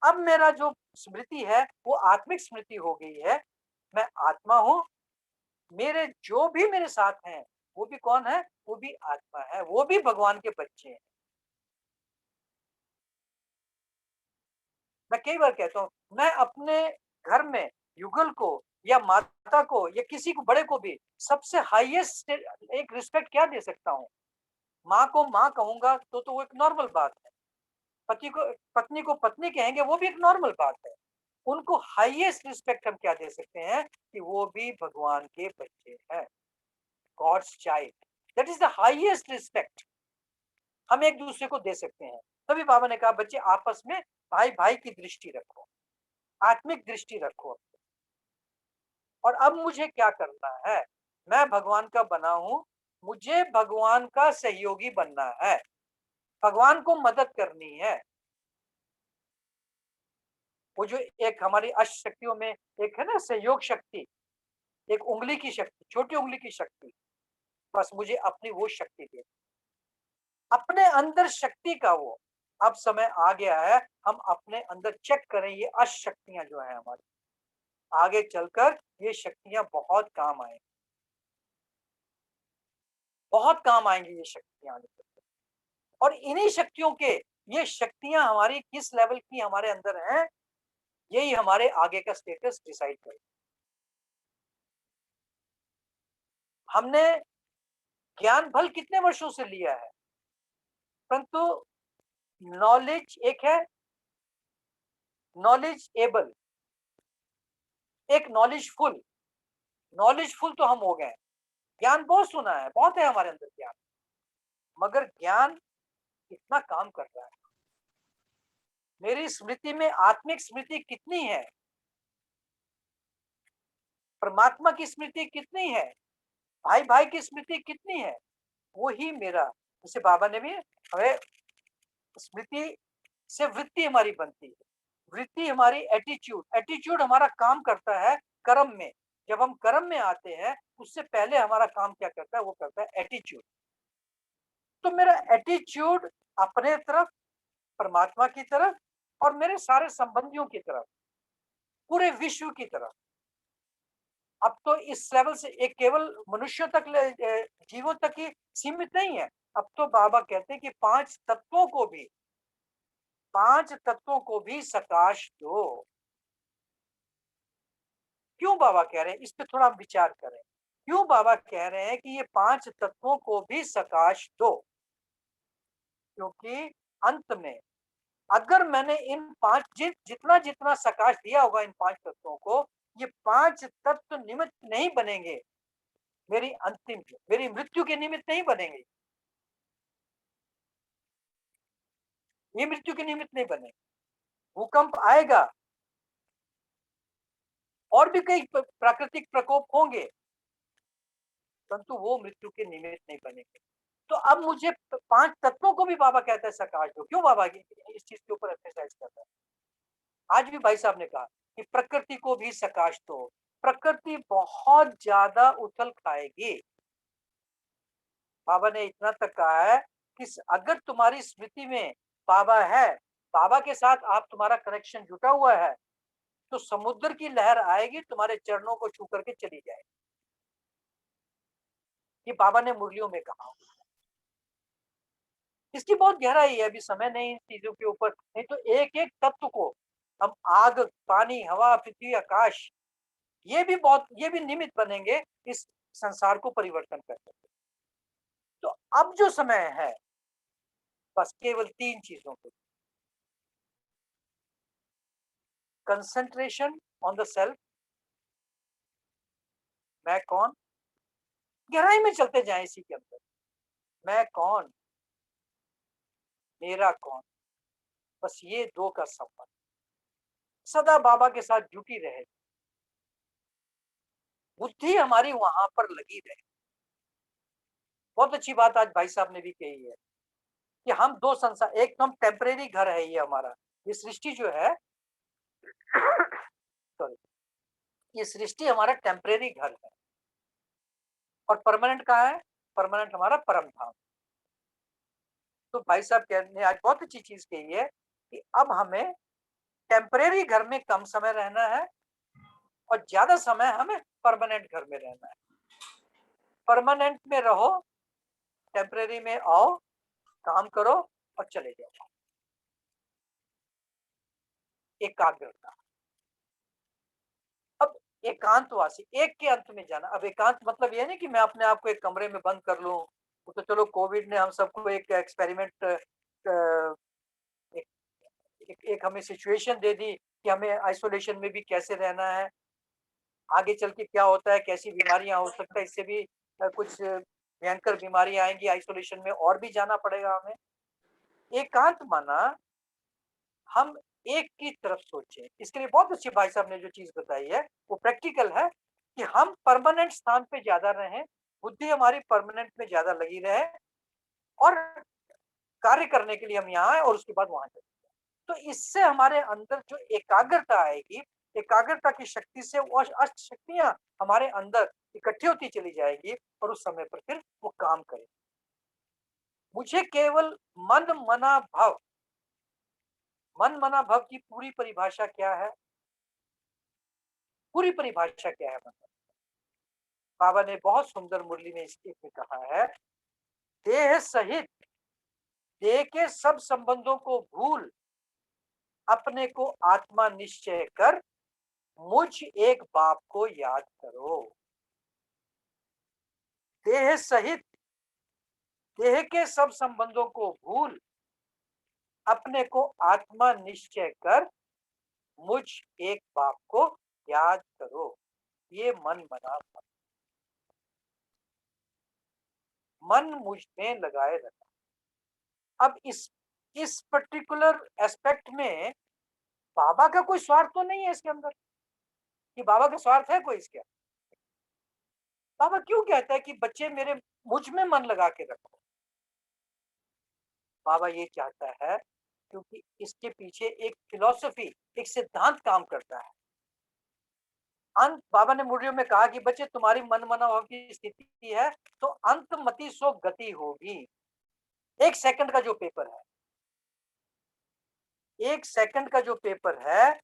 अब मेरा जो स्मृति है वो आत्मिक स्मृति हो गई है। मैं आत्मा हूँ, मेरे जो भी मेरे साथ हैं वो भी कौन है? वो भी आत्मा है, वो भी भगवान के बच्चे हैं। मैं कई बार कहता हूँ, मैं अपने घर में युगल को या माता को या किसी को बड़े को भी सबसे हाईएस्ट एक रिस्पेक्ट क्या दे सकता हूँ? माँ को माँ कहूंगा तो वो एक नॉर्मल बात है। पति को पत्नी को पत्नी कहेंगे, वो भी एक नॉर्मल बात है। उनको हाईएस्ट रिस्पेक्ट हम क्या दे सकते हैं कि वो भी भगवान के बच्चे हैं, God's child. That is the highest respect हम एक दूसरे को दे सकते हैं। तभी बाबा ने कहा, बच्चे आपस में भाई भाई की दृष्टि रखो, आत्मिक दृष्टि रखो। और अब मुझे क्या करना है? मैं भगवान का बना हूं, मुझे भगवान का सहयोगी बनना है, भगवान को मदद करनी है। वो जो एक हमारी अष्ट शक्तियों में एक है ना, सहयोग शक्ति, एक उंगली की शक्ति, छोटी उंगली की शक्ति, बस मुझे अपनी वो शक्ति दे, अपने अंदर शक्ति का वो। अब समय आ गया है हम अपने अंदर चेक करें ये अष्ट शक्तियां जो है हमारी, आगे चलकर ये शक्तियां बहुत काम आएंगी, बहुत काम आएंगी ये शक्तियां आगे चलकर। और इन्हीं शक्तियों के, ये शक्तियां हमारी किस लेवल की हमारे अंदर हैं, यही हमारे आगे का स्टेटस डिसाइड करेगा। हमने ज्ञान भल कितने वर्षों से लिया है, परंतु नॉलेज एक है, नॉलेज एबल, एक नॉलेजफुल। नॉलेजफुल तो हम हो गए, ज्ञान बहुत सुना है, बहुत है हमारे अंदर ज्ञान, मगर ज्ञान कितना काम कर रहा है? मेरी स्मृति में आत्मिक स्मृति कितनी है, परमात्मा की स्मृति कितनी है, भाई भाई की स्मृति कितनी है? वही मेरा, जैसे बाबा ने भी हमें स्मृति से वृत्ति हमारी बनती है, वृत्ति हमारी एटीट्यूड, एटीट्यूड हमारा काम करता है कर्म में। जब हम कर्म में आते हैं उससे पहले हमारा काम क्या करता है? वो करता है एटीट्यूड। तो मेरा एटीट्यूड अपने तरफ, परमात्मा की तरफ और मेरे सारे संबंधियों की तरफ, पूरे विश्व की तरफ। अब तो इस लेवल से एक केवल मनुष्यों तक, जीवों तक ही सीमित नहीं है। अब तो बाबा कहते हैं कि पांच तत्वों को भी, पांच तत्वों को भी सकाश दो। क्यों बाबा कह रहे हैं? इस पे थोड़ा विचार करें। क्यों बाबा कह रहे हैं कि ये पांच तत्वों को भी सकाश दो? क्योंकि अंत में अगर मैंने इन पांच जितना जितना सकाश दिया होगा इन पांच तत्वों को, ये पांच तत्व निमित्त नहीं बनेंगे मेरी अंतिम, मेरी मृत्यु के निमित्त नहीं बनेंगे, ये मृत्यु के निमित्त नहीं बनेंगे। भूकंप आएगा और भी कई प्राकृतिक प्रकोप होंगे, परंतु वो मृत्यु के निमित्त नहीं बनेंगे। तो अब मुझे पांच तत्वों को भी बाबा कहता है सकाश दो। क्यों बाबा इस चीज के ऊपर एक्सरसाइज कर रहा है? आज भी भाई साहब ने कहा कि प्रकृति को भी सकाश दो। प्रकृति बहुत ज्यादा उथल खाएगी। बाबा ने इतना तक कहा है कि अगर तुम्हारी स्मृति में बाबा है, बाबा के साथ आप, तुम्हारा कनेक्शन जुटा हुआ है, तो समुद्र की लहर आएगी, तुम्हारे चरणों को छू करके चली जाएगी। ये बाबा ने मुरलियों में कहा। इसकी बहुत गहराई है, अभी समय नहीं इन चीजों के ऊपर। नहीं तो एक एक तत्व को हम, आग, पानी, हवा, पृथ्वी, आकाश, ये भी निमित्त बनेंगे इस संसार को परिवर्तन करने के। तो अब जो समय है, बस केवल तीन चीजों को, कंसंट्रेशन ऑन द सेल्फ, मैं कौन, गहराई में चलते जाएं इसी के अंदर। मैं कौन, मेरा कौन, बस ये दो का संबंध सदा बाबा के साथ जुटी रहे, बुद्धि हमारी वहां पर लगी रहे। बहुत अच्छी बात आज भाई साहब ने भी कही है कि हम दो संसार, एक तो हम टेम्परेरी घर है ये हमारा, ये सृष्टि जो है सॉरी, ये सृष्टि हमारा टेम्परेरी घर है और परमानेंट कहाँ है? परमानेंट हमारा परम धाम। तो भाई साहब ने आज बहुत अच्छी चीज कही है कि अब हमें टेम्परेरी घर में कम समय रहना है और ज्यादा समय हमें परमानेंट घर में रहना है। परमानेंट में रहो, टेम्परेरी में आओ, काम करो और चले जाओ। एकाग्रता। अब एकांतवासी, एक के अंत में जाना। अब एकांत मतलब ये नहीं कि मैं अपने आप को एक कमरे में बंद कर लूं। वो तो चलो कोविड ने हम सबको एक एक्सपेरिमेंट, एक हमें सिचुएशन दे दी कि हमें आइसोलेशन में भी कैसे रहना है, आगे चल के क्या होता है, कैसी बीमारियां हो सकता है, इससे भी कुछ भयंकर बीमारियां आएंगी, आइसोलेशन में और भी जाना पड़ेगा हमें। एकांत माना हम एक की तरफ सोचें। इसके लिए बहुत अच्छी भाई साहब ने जो चीज बताई है वो प्रैक्टिकल है कि हम परमानेंट स्थान पे ज्यादा रहें, बुद्धि हमारी परमानेंट में ज्यादा लगी रहे और कार्य करने के लिए हम यहाँ आए और उसके बाद वहां चले। तो इससे हमारे अंदर जो एकाग्रता आएगी, एकाग्रता की शक्ति से वो अष्ट शक्तियां हमारे अंदर इकट्ठी होती चली जाएगी और उस समय पर फिर वो काम करेगी। मुझे केवल मन मना भव, मन मना भव की पूरी परिभाषा क्या है? पूरी परिभाषा क्या है? मतलब बाबा ने बहुत सुंदर मुरली में इसके में कहा है, देह सहित देह के सब संबंधों को भूल अपने को आत्मा निश्चय कर मुझ एक बाप को याद करो। देह सहित देह के सब संबंधों को भूल अपने को आत्मा निश्चय कर मुझ एक बाप को याद करो। ये मन मना भव। मन मुझ में लगाए रखा। अब इस पर्टिकुलर एस्पेक्ट में बाबा का कोई स्वार्थ तो नहीं है इसके अंदर, कि बाबा का स्वार्थ है कोई इसके? बाबा क्यों कहता है कि बच्चे मेरे मुझ में मन लगा के रखो? बाबा ये चाहता है क्योंकि इसके पीछे एक फिलॉसफी, एक सिद्धांत काम करता है। अंत, बाबा ने मुरलियों में कहा कि बच्चे तुम्हारी मन मना भाव की स्थिति है तो अंत मति सो गति होगी। एक सेकंड का जो पेपर है, एक सेकंड का जो पेपर है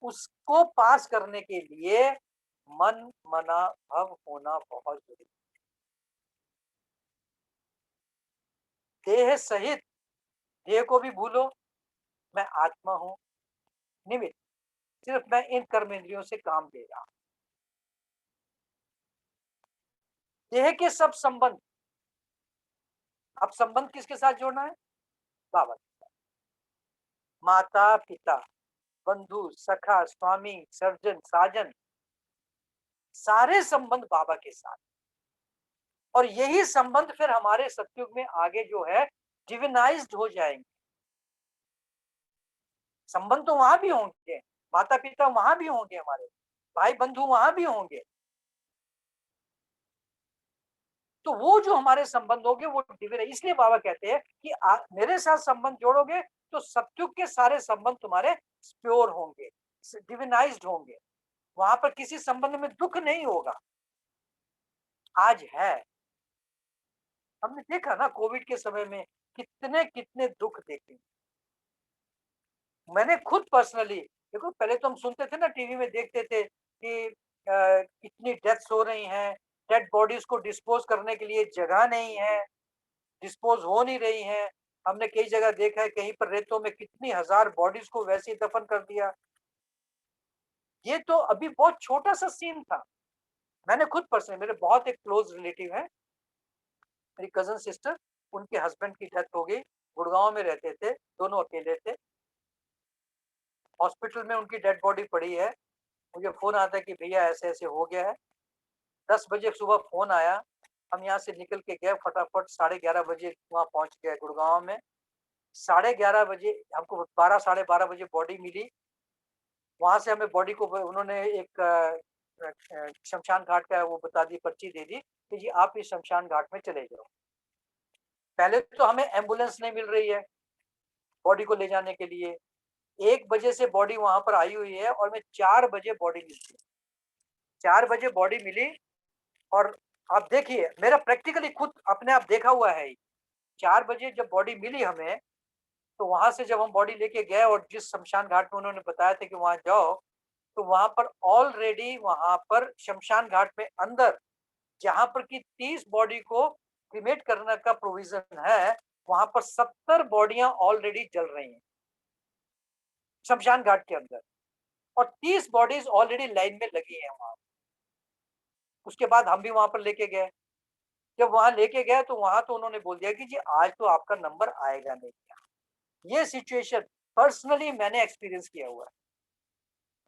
उसको पास करने के लिए मन मना भव होना बहुत जरूरी है। देह सहित, देह को भी भूलो, मैं आत्मा हूं, निमित्त, सिर्फ मैं इन कर्मेंद्रियों से काम ले रहा हूं। देह के सब संबंध, अब संबंध किसके साथ जोड़ना है? बाबा के साथ। माता पिता, बंधु, सखा, स्वामी, सर्जन, साजन, सारे संबंध बाबा के साथ। और यही संबंध फिर हमारे सतयुग में आगे जो है डिविनाइज्ड हो जाएंगे। संबंध तो वहां भी होंगे, माता पिता वहां भी होंगे, हमारे भाई बंधु वहां भी होंगे। तो वो जो हमारे संबंध होंगे वो डिविन है। इसलिए बाबा कहते हैं कि मेरे साथ संबंध जोड़ोगे तो सतयुग के सारे संबंध तुम्हारे प्योर होंगे, डिविनाइज्ड होंगे। वहां पर किसी संबंध में दुख नहीं होगा। आज है, हमने देखा ना कोविड के समय में कितने कितने दुख देखे। मैंने खुद पर्सनली, देखो पहले तो हम सुनते थे ना, टीवी में देखते थे कि कितनी डेथ्स हो रही हैं, डेड बॉडीज को डिस्पोज करने के लिए जगह नहीं है, डिस्पोज हो नहीं रही हैं। हमने कई जगह देखा है, कहीं पर रेतों में कितनी हजार बॉडीज को वैसे ही दफन कर दिया। ये तो अभी बहुत छोटा सा सीन था। मैंने खुद पर्सनली, मेरे बहुत एक क्लोज रिलेटिव है, मेरी कजन सिस्टर, उनके हस्बैंड की डेथ हो गई। गुड़गांव में रहते थे, दोनों अकेले थे। हॉस्पिटल में उनकी डेड बॉडी पड़ी है। मुझे फोन आता है कि भैया ऐसे ऐसे हो गया है। 10 बजे सुबह फोन आया, हम यहाँ से निकल के गए फटाफट, 11:30 बजे वहाँ पहुंच गए गुड़गांव में। 11:30 बजे हमको 12 12:30 बजे बॉडी मिली। वहां से हमें बॉडी को उन्होंने एक शमशान घाट का वो बता दी, पर्ची दे दी कि जी आप इस शमशान घाट में चले जाओ। पहले तो हमें एम्बुलेंस नहीं मिल रही है बॉडी को ले जाने के लिए। 1 बजे से बॉडी वहां पर आई हुई है और मैं 4 बजे बॉडी मिलती है। 4 बजे बॉडी मिली और आप देखिए मेरा प्रैक्टिकली खुद अपने आप देखा हुआ है। 4 बजे जब बॉडी मिली हमें, तो वहाँ से जब हम बॉडी लेके गए और जिस शमशान घाट में उन्होंने बताया था कि वहाँ जाओ, तो वहाँ पर ऑलरेडी वहाँ पर शमशान घाट में अंदर जहाँ पर कि 30 बॉडी को क्रीमेट करने का प्रोविज़न है, वहाँ पर 70 बॉडियाँ ऑलरेडी जल रही हैं, शमशान घाट के अंदर, और 30 बॉडीज़ ऑलरेडी लाइन में लगी हैं वहाँ। उसके बाद हम भी वहाँ पर लेके गए। जब वहाँ लेके गए तो वहाँ तो उन्होंने बोल दिया कि जी आज तो आपका नंबर आएगा नहीं। ये सिचुएशन पर्सनली मैंने एक्सपीरियंस किया हुआ है।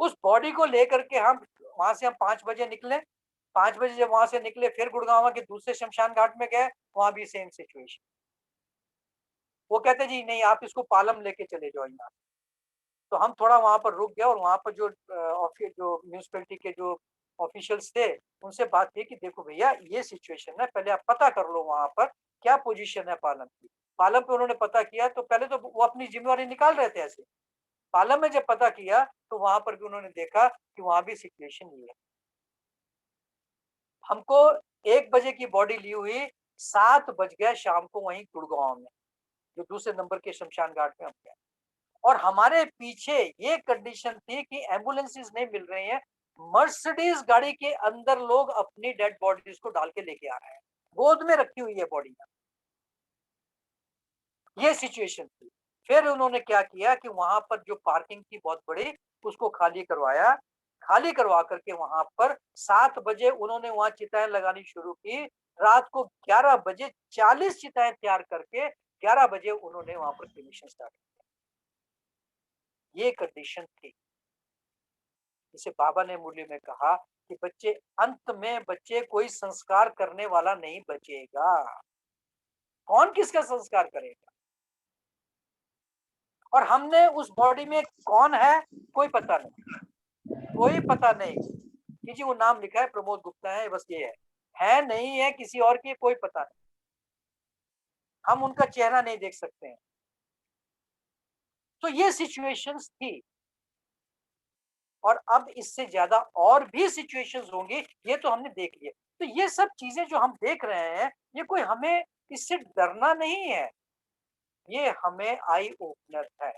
उस बॉडी को लेकर के हम वहाँ से हम 5 बजे निकले। 5 बजे जब वहाँ से निकले फिर गुड़गाँव के दूसरे शमशान घाट में गए, वहाँ भी सेम सिचुएशन। वो कहते जी नहीं आप इसको पालम लेके चले जाओ यहाँ। तो हम थोड़ा वहाँ पर रुक गए और वहाँ पर जो जो म्युनिसिपैलिटी के जो ऑफिशियल्स थे, उनसे बात की कि देखो भैया ये सिचुएशन है, पहले आप पता कर लो वहाँ पर क्या पोजीशन है पालम की। पालम पे उन्होंने पता किया तो पहले तो वो अपनी जिम्मेवारी निकाल रहे थे ऐसे। पालम में जब पता किया तो वहाँ पर भी उन्होंने देखा कि वहाँ भी सिचुएशन ये है। हमको 1 बजे की बॉडी ली हुई, 7 बज गए शाम को वहीं गुड़गाँव में, जो दूसरे नंबर के शमशान घाट में हम गए। और हमारे पीछे ये कंडीशन थी कि एम्बुलेंसेस नहीं मिल रही हैं, मर्सिडीज गाड़ी के अंदर लोग अपनी डेड बॉडीज को डाल के लेके आ रहे हैं, गोद में रखी हुई है बॉडियां। ये सिचुएशन थी। फिर उन्होंने क्या किया कि वहां पर जो पार्किंग थी बहुत बड़ी, उसको खाली करवाया। खाली करवा करके वहां पर 7 बजे उन्होंने वहां चिताएं लगानी शुरू की। रात को 11 बजे 40 चिताएं तैयार करके 11 बजे उन्होंने वहां पर क्रिमेशन स्टार्ट किया। ये कंडीशन थी। जिसे बाबा ने मुरली में कहा कि बच्चे अंत में बच्चे कोई संस्कार करने वाला नहीं बचेगा। कौन किसका संस्कार करेगा? और हमने उस बॉडी में कौन है कोई पता नहीं, कोई पता नहीं कि जी वो नाम लिखा है प्रमोद गुप्ता है, बस ये है नहीं है किसी और की कोई पता नहीं। हम उनका चेहरा नहीं देख सकते हैं। तो ये सिचुएशंस थी और अब इससे ज्यादा और भी सिचुएशंस होंगी, ये तो हमने देख लिया। तो ये सब चीजें जो हम देख रहे हैं, ये कोई हमें इससे डरना नहीं है, ये हमें आई ओपनर है।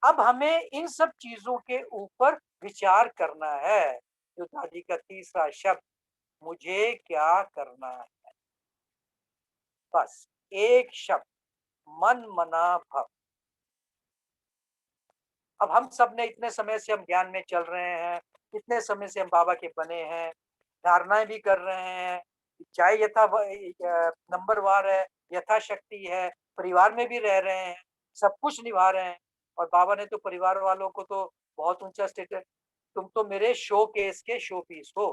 अब हमें इन सब चीजों के ऊपर विचार करना है। जो दादी का तीसरा शब्द, मुझे क्या करना है, बस एक शब्द, मन मना भव। अब हम सब ने इतने समय से हम ज्ञान में चल रहे हैं, इतने समय से हम बाबा के बने हैं, धारणाएं भी कर रहे हैं, चाहे नंबरवार है, यथाशक्ति है, परिवार में भी रह रहे हैं, सब कुछ निभा रहे हैं। और बाबा ने तो परिवार वालों को तो बहुत ऊंचा स्टेटस, तुम तो मेरे शो केस के शो पीस हो।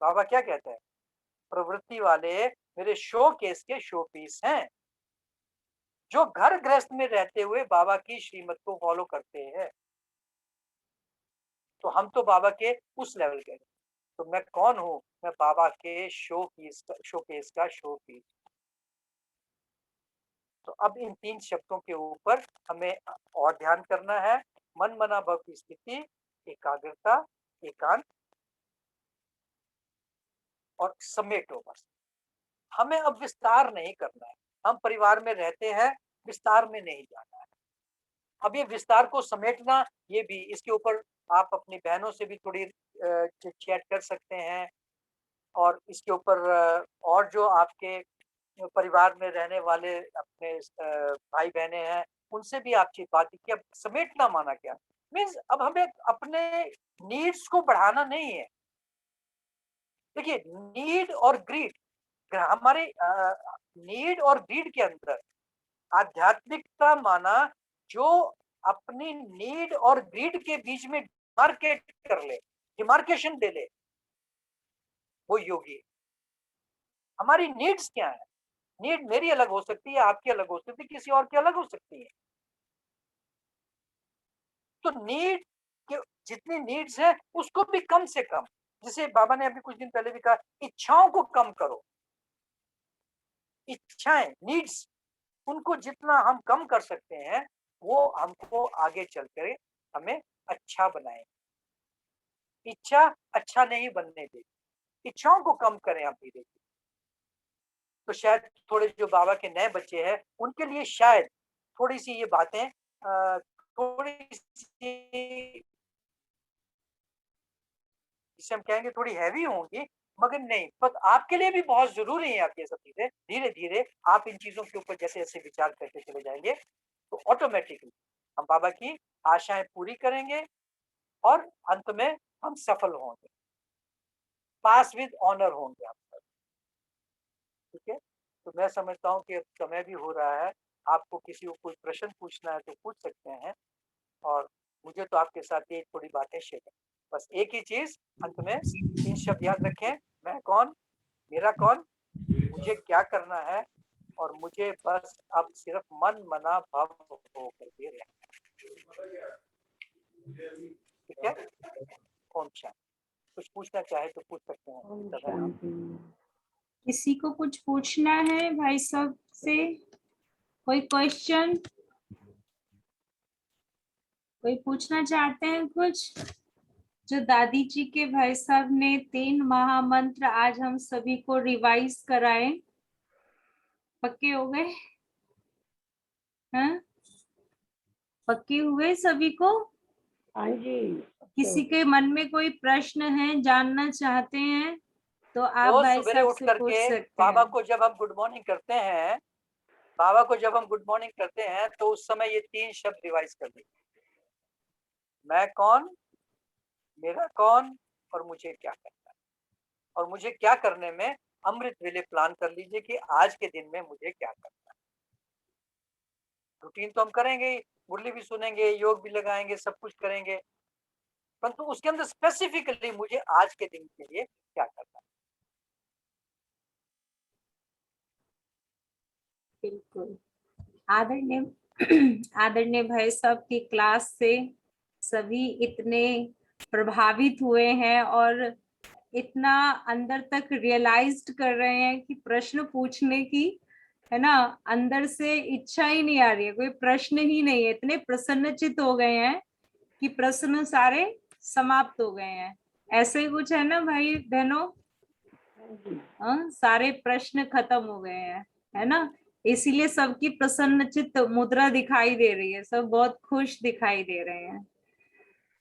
बाबा क्या कहते हैं? प्रवृत्ति वाले मेरे शो केस के शो पीस हैं, जो घर गृहस्थ में रहते हुए बाबा की श्रीमत को फॉलो करते हैं। तो हम तो बाबा के उस लेवल के। तो मैं कौन हूँ? मैं बाबा के शो केस का शो पीस। तो अब इन 3 शब्दों के ऊपर हमें और ध्यान करना है। मन मना भव की स्थिति, एकाग्रता, एकांत और समेटो बस। हमें अब विस्तार नहीं करना है। हम परिवार में रहते हैं, विस्तार में नहीं जाना है। अब ये विस्तार को समेटना, ये भी इसके ऊपर आप अपनी बहनों से भी थोड़ी चिट-चैट कर सकते हैं। और इसके ऊपर और जो आपके परिवार में रहने वाले अपने भाई बहनें हैं, उनसे भी आप बात की। अब समेटना माना क्या? मीन्स अब हमें अपने नीड्स को बढ़ाना नहीं है। देखिए नीड और ग्रीड, हमारे नीड और ग्रीड के अंदर आध्यात्मिकता माना जो अपनी नीड और ग्रीड के बीच में डिमार्केट कर ले, डिमार्केशन दे ले, वो योगी है। हमारी नीड्स क्या है? नीड मेरी अलग हो सकती है, आपकी अलग हो सकती है, किसी और की अलग हो सकती है। तो नीड के जितनी नीड्स है उसको भी कम से कम, जैसे बाबा ने अभी कुछ दिन पहले भी कहा, इच्छाओं को कम करो। इच्छाएं, नीड्स, उनको जितना हम कम कर सकते हैं, वो हमको आगे चल कर हमें अच्छा बनाए। इच्छा अच्छा नहीं बनने देगी, इच्छाओं को कम करें आप धीरे धीरे। तो शायद थोड़े जो बाबा के नए बच्चे हैं उनके लिए शायद थोड़ी सी ये बातें थोड़ी सी जिसे हम कहेंगे थोड़ी हैवी होंगी, मगर नहीं, पर आपके लिए भी बहुत ज़रूरी है। आप ये सब चीज़ें धीरे-धीरे आप इन चीज़ों के ऊपर जैसे-जैसे विचार करते चले जाएँगे, तो ऑटोमैटिकली हम बाबा की आशाएँ पूरी करेंगे और अंत में हम सफल होंगे, पास विद ऑनर होंगे आप सब, ठीक है? तो मैं समझता हूँ कि अब समय भी हो रहा है, आपको किसी को कोई प्रश्न पूछना है तो पूछ सकते हैं और मुझे तो आपके साथ ये थोड़ी बातें शेयर करनी। बस एक ही चीज़ अंत में 3 शब्द याद रखें, मैं कौन? मेरा कौन? मुझे क्या करना है? और मुझे बस अब सिर्फ मन मना भव होकर के रहना है। ठीक है? ओम शांति। कुछ पूछना चाहे तो पूछ सकते हैं।
ओम
दादा आप।
शांति। किसी को कुछ पूछना है भाई साहब से? कोई क्वेश्चन? कोई पूछना चाहते हैं कुछ? जो दादी जी के भाई साहब ने 3 महामंत्र आज हम सभी को रिवाइज कराए, पक्के हो गए? हैं? पक्के हुए सभी को?
हाँ जी।
किसी के मन में कोई प्रश्न है, जानना चाहते हैं तो आप
रोज
भाई
सवेरे
साहब
उठ
से पूछ
करके
सकते
बाबा
हैं।
को जब हम गुड मॉर्निंग करते हैं, बाबा को जब हम गुड मॉर्निंग करते हैं तो उस समय ये 3 शब्द रिवाइज कर लीजिए। मैं कौन? मेरा कौन? और मुझे क्या करना है? और मुझे क्या करने में अमृत वेले प्लान कर लीजिए कि आज के दिन में मुझे क्या करना है। रूटीन तो हम करेंगे ही, मुरली भी सुनेंगे, योग भी लगाएँगे, सब कुछ करेंगे, परंतु उसके अंदर स्पेसिफिकली मुझे आज के दिन के लिए क्या करना है।
बिल्कुल। आदरणीय आदरणीय भाई साहब की क्लास से सभी इतने प्रभावित हुए हैं और इतना अंदर तक रियलाइज्ड कर रहे हैं कि प्रश्न पूछने की, है ना, अंदर से इच्छा ही नहीं आ रही है, कोई प्रश्न ही नहीं है। इतने प्रसन्नचित हो गए हैं कि प्रश्न सारे समाप्त हो गए हैं। ऐसे ही कुछ है ना भाई बहनों? सारे प्रश्न खत्म हो गए हैं, है ना? इसीलिए सबकी प्रसन्नचित मुद्रा दिखाई दे रही है, सब बहुत खुश दिखाई दे रहे हैं।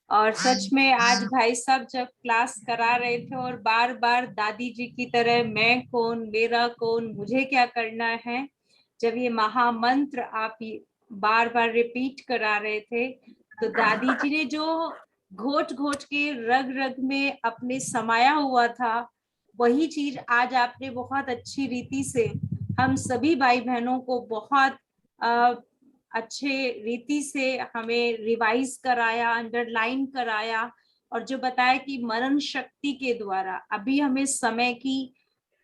और सच में आज भाई साहब जब क्लास करा रहे थे और बार बार दादी जी की तरह मैं कौन, मेरा कौन, मुझे क्या करना है, जब ये महामंत्र आप बार बार रिपीट करा रहे थे तो दादी जी ने जो घोट घोट के रग रग में अपने समाया हुआ था, वही चीज आज आपने बहुत अच्छी रीति से हम सभी भाई बहनों को बहुत अच्छे रीति से हमें रिवाइज कराया, अंडरलाइन कराया और जो बताया कि मनन शक्ति के द्वारा अभी हमें समय की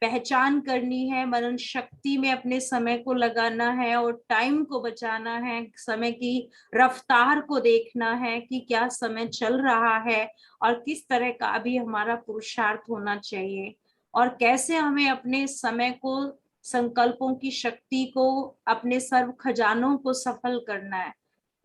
पहचान करनी है, मनन शक्ति में अपने समय को लगाना है और टाइम को बचाना है, समय की रफ्तार को देखना है कि क्या समय चल रहा है और किस तरह का अभी हमारा पुरुषार्थ होना चाहिए और कैसे हमें अपने समय को, संकल्पों की शक्ति को, अपने सर्व खजानों को सफल करना है।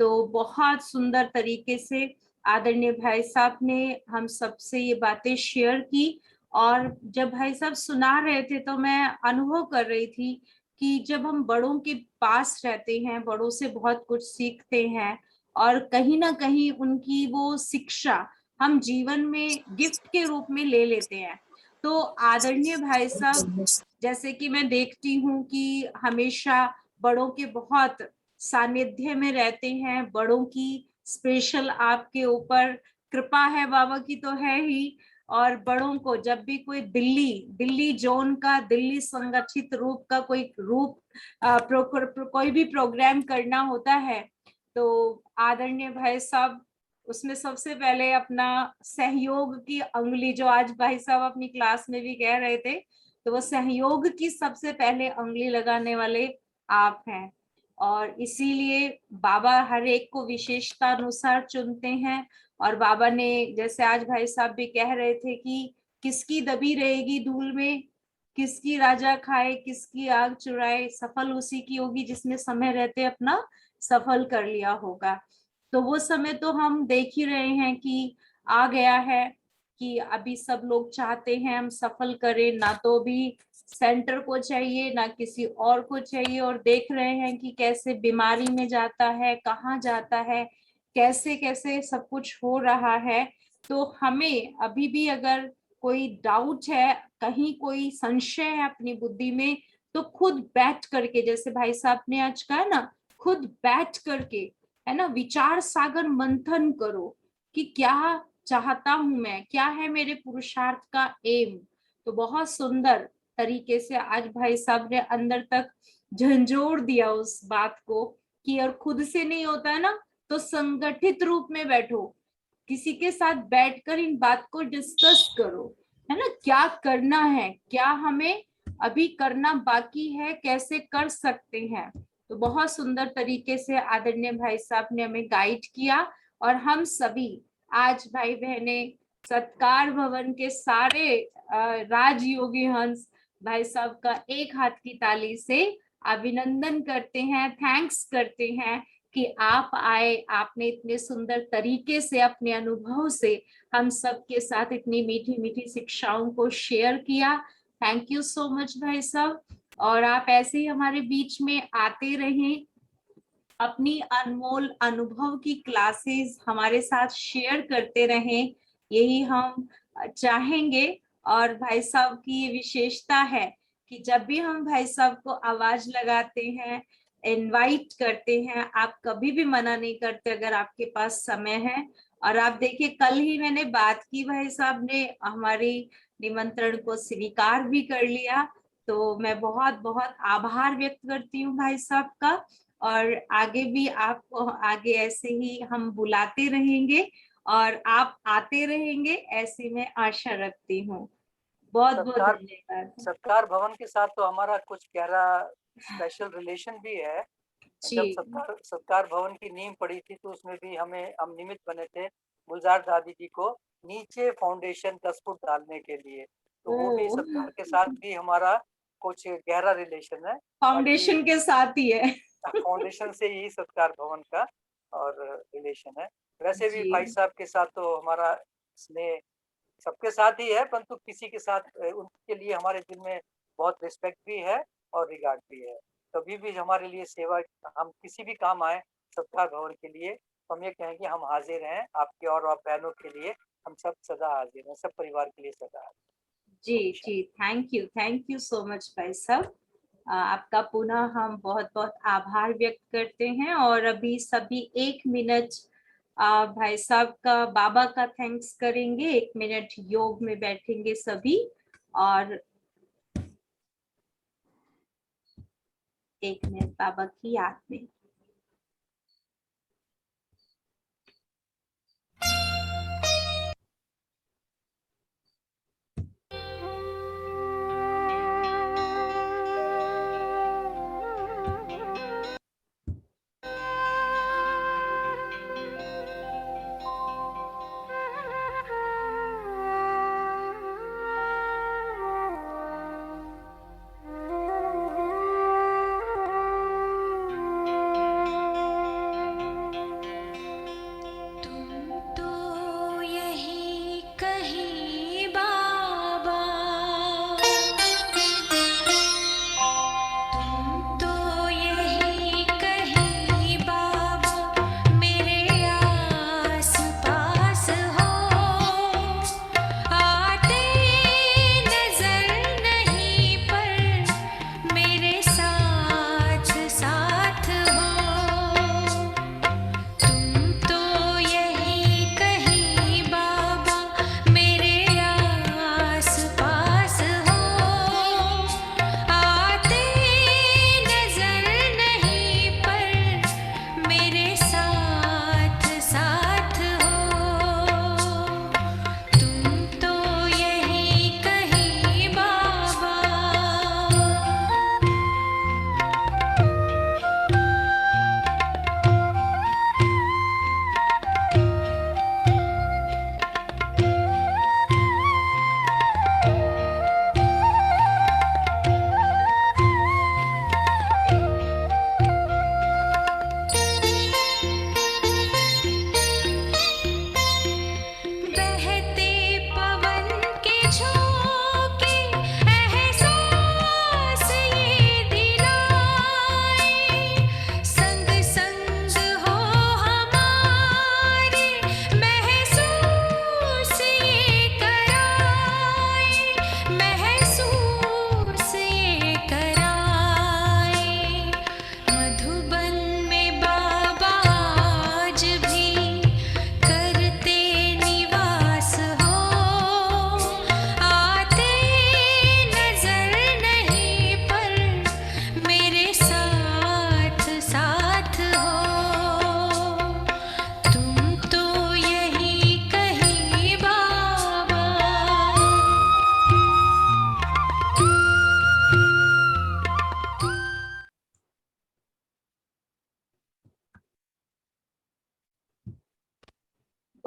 तो बहुत सुंदर तरीके से आदरणीय भाई साहब ने हम सबसे ये बातें शेयर की और जब भाई साहब सुना रहे थे तो मैं अनुभव कर रही थी कि जब हम बड़ों के पास रहते हैं, बड़ों से बहुत कुछ सीखते हैं और कहीं ना कहीं उनकी वो शिक्षा हम जीवन में गिफ्ट के रूप में ले लेते हैं। तो आदरणीय भाई साहब, जैसे कि मैं देखती हूँ कि हमेशा बड़ों के बहुत सानिध्य में रहते हैं, बड़ों की स्पेशल आपके ऊपर कृपा है, बाबा की तो है ही, और बड़ों को जब भी कोई दिल्ली जोन का, दिल्ली संगठित रूप का कोई रूप कोई भी प्रोग्राम करना होता है तो आदरणीय भाई साहब उसमें सबसे पहले अपना सहयोग की अंगुली, जो आज भाई साहब अपनी क्लास में भी कह रहे थे, तो वो सहयोग की सबसे पहले अंगुली लगाने वाले आप हैं और इसीलिए बाबा हर एक को विशेषता अनुसार चुनते हैं। और बाबा ने, जैसे आज भाई साहब भी कह रहे थे कि किसकी दबी रहेगी धूल में, किसकी राजा खाए, किसकी आग चुराए, सफल उसी की होगी जिसने समय रहते अपना सफल कर लिया होगा। तो वो समय तो हम देख ही रहे हैं कि आ गया है कि अभी सब लोग चाहते हैं हम सफल करें, ना तो भी सेंटर को चाहिए ना किसी और को चाहिए, और देख रहे हैं कि कैसे बीमारी में जाता है, कहाँ जाता है, कैसे कैसे सब कुछ हो रहा है। तो हमें अभी भी अगर कोई डाउट है, कहीं कोई संशय है अपनी बुद्धि में, तो खुद बैठ करके, जैसे भाई साहब ने आज कहा ना, खुद बैठ करके, है ना, विचार सागर मंथन करो कि क्या चाहता हूं मैं, क्या है मेरे पुरुषार्थ का एम। तो बहुत सुंदर तरीके से आज भाई साहब ने अंदर तक झंझोड़ दिया उस बात को कि और खुद से नहीं होता है ना, तो संगठित रूप में बैठो, किसी के साथ बैठकर इन बात को डिस्कस करो, है ना, क्या करना है, क्या हमें अभी करना बाकी है, कैसे कर सकते हैं। तो बहुत सुंदर तरीके से आदरणीय भाई साहब ने हमें गाइड किया, और हम सभी आज भाई बहने सत्कार भवन के सारे राजयोगी हंस भाई साहब का एक हाथ की ताली से अभिनंदन करते हैं, थैंक्स करते हैं कि आप आए, आपने इतने सुंदर तरीके से अपने अनुभव से हम सबके साथ इतनी मीठी मीठी शिक्षाओं को शेयर किया। थैंक यू सो मच भाई साहब, और आप ऐसे ही हमारे बीच में आते रहें, अपनी अनमोल अनुभव की क्लासेस हमारे साथ शेयर करते रहें, यही हम चाहेंगे। और भाई साहब की ये विशेषता है कि जब भी हम भाई साहब को आवाज लगाते हैं, इनवाइट करते हैं, आप कभी भी मना नहीं करते अगर आपके पास समय है। और आप देखिए, कल ही मैंने बात की, भाई साहब ने हमारी निमंत्रण को स्वीकार भी कर लिया। तो मैं बहुत बहुत आभार व्यक्त करती हूँ भाई साहब का, और आगे भी आपको आगे ऐसे ही हम बुलाते रहेंगे और आप आते रहेंगे, ऐसी मैं आशा रखती हूँ। बहुत बहुत
सत्कार
धन्यवाद।
सत्कार भवन के साथ तो हमारा कुछ गहरा स्पेशल रिलेशन भी है। जब
जी।
सत्कार भवन की नींव पड़ी थी तो उसमें भी हम निमित्त बने थे गुलजार दादी जी को नीचे फाउंडेशन 10 फुट डालने के लिए। तो वो भी
ओ,
सत्कार के साथ भी हमारा कुछ गहरा रिलेशन है। बाकी
फाउंडेशन के साथ ही है।
फाउंडेशन से ही सत्कार भवन का और रिलेशन है। वैसे भी
जी
भाई साहब के साथ तो हमारा स्नेह सबके साथ ही है, परंतु किसी के साथ उनके लिए हमारे दिल में बहुत रिस्पेक्ट भी है और रिगार्ड भी है। कभी भी हमारे लिए सेवा, हम किसी भी काम आए सत्कार भवन के लिए, तो हम ये कहेंगे हम हाजिर हैं आपके, और आप बहनों के लिए हम सब सदा हाजिर हैं, सब परिवार के लिए सदा हाजिर
जी
हैं।
जी, थैंक यू सो मच भाई साहब। आपका पुनः हम बहुत बहुत आभार व्यक्त करते हैं, और अभी सभी 1 मिनट भाई साहब का, बाबा का थैंक्स करेंगे, 1 मिनट योग में बैठेंगे सभी, और 1 मिनट बाबा की याद में।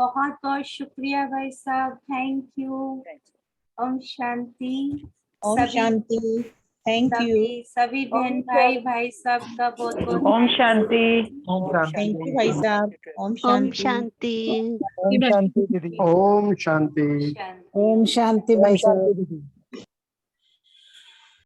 बहुत बहुत शुक्रिया भाई साहब, थैंक यू। ओम शांति।
ओम
सभी
शांति। Thank you.
सभी बहन भाई साहब का बहुत बहुत
ओम शांति।
थैंक यू भाई साहब। ओम शांति।
शांति।
ओम शांति दीदी।
ओम शांति।
शांति।
ओम शांति भाई साहब।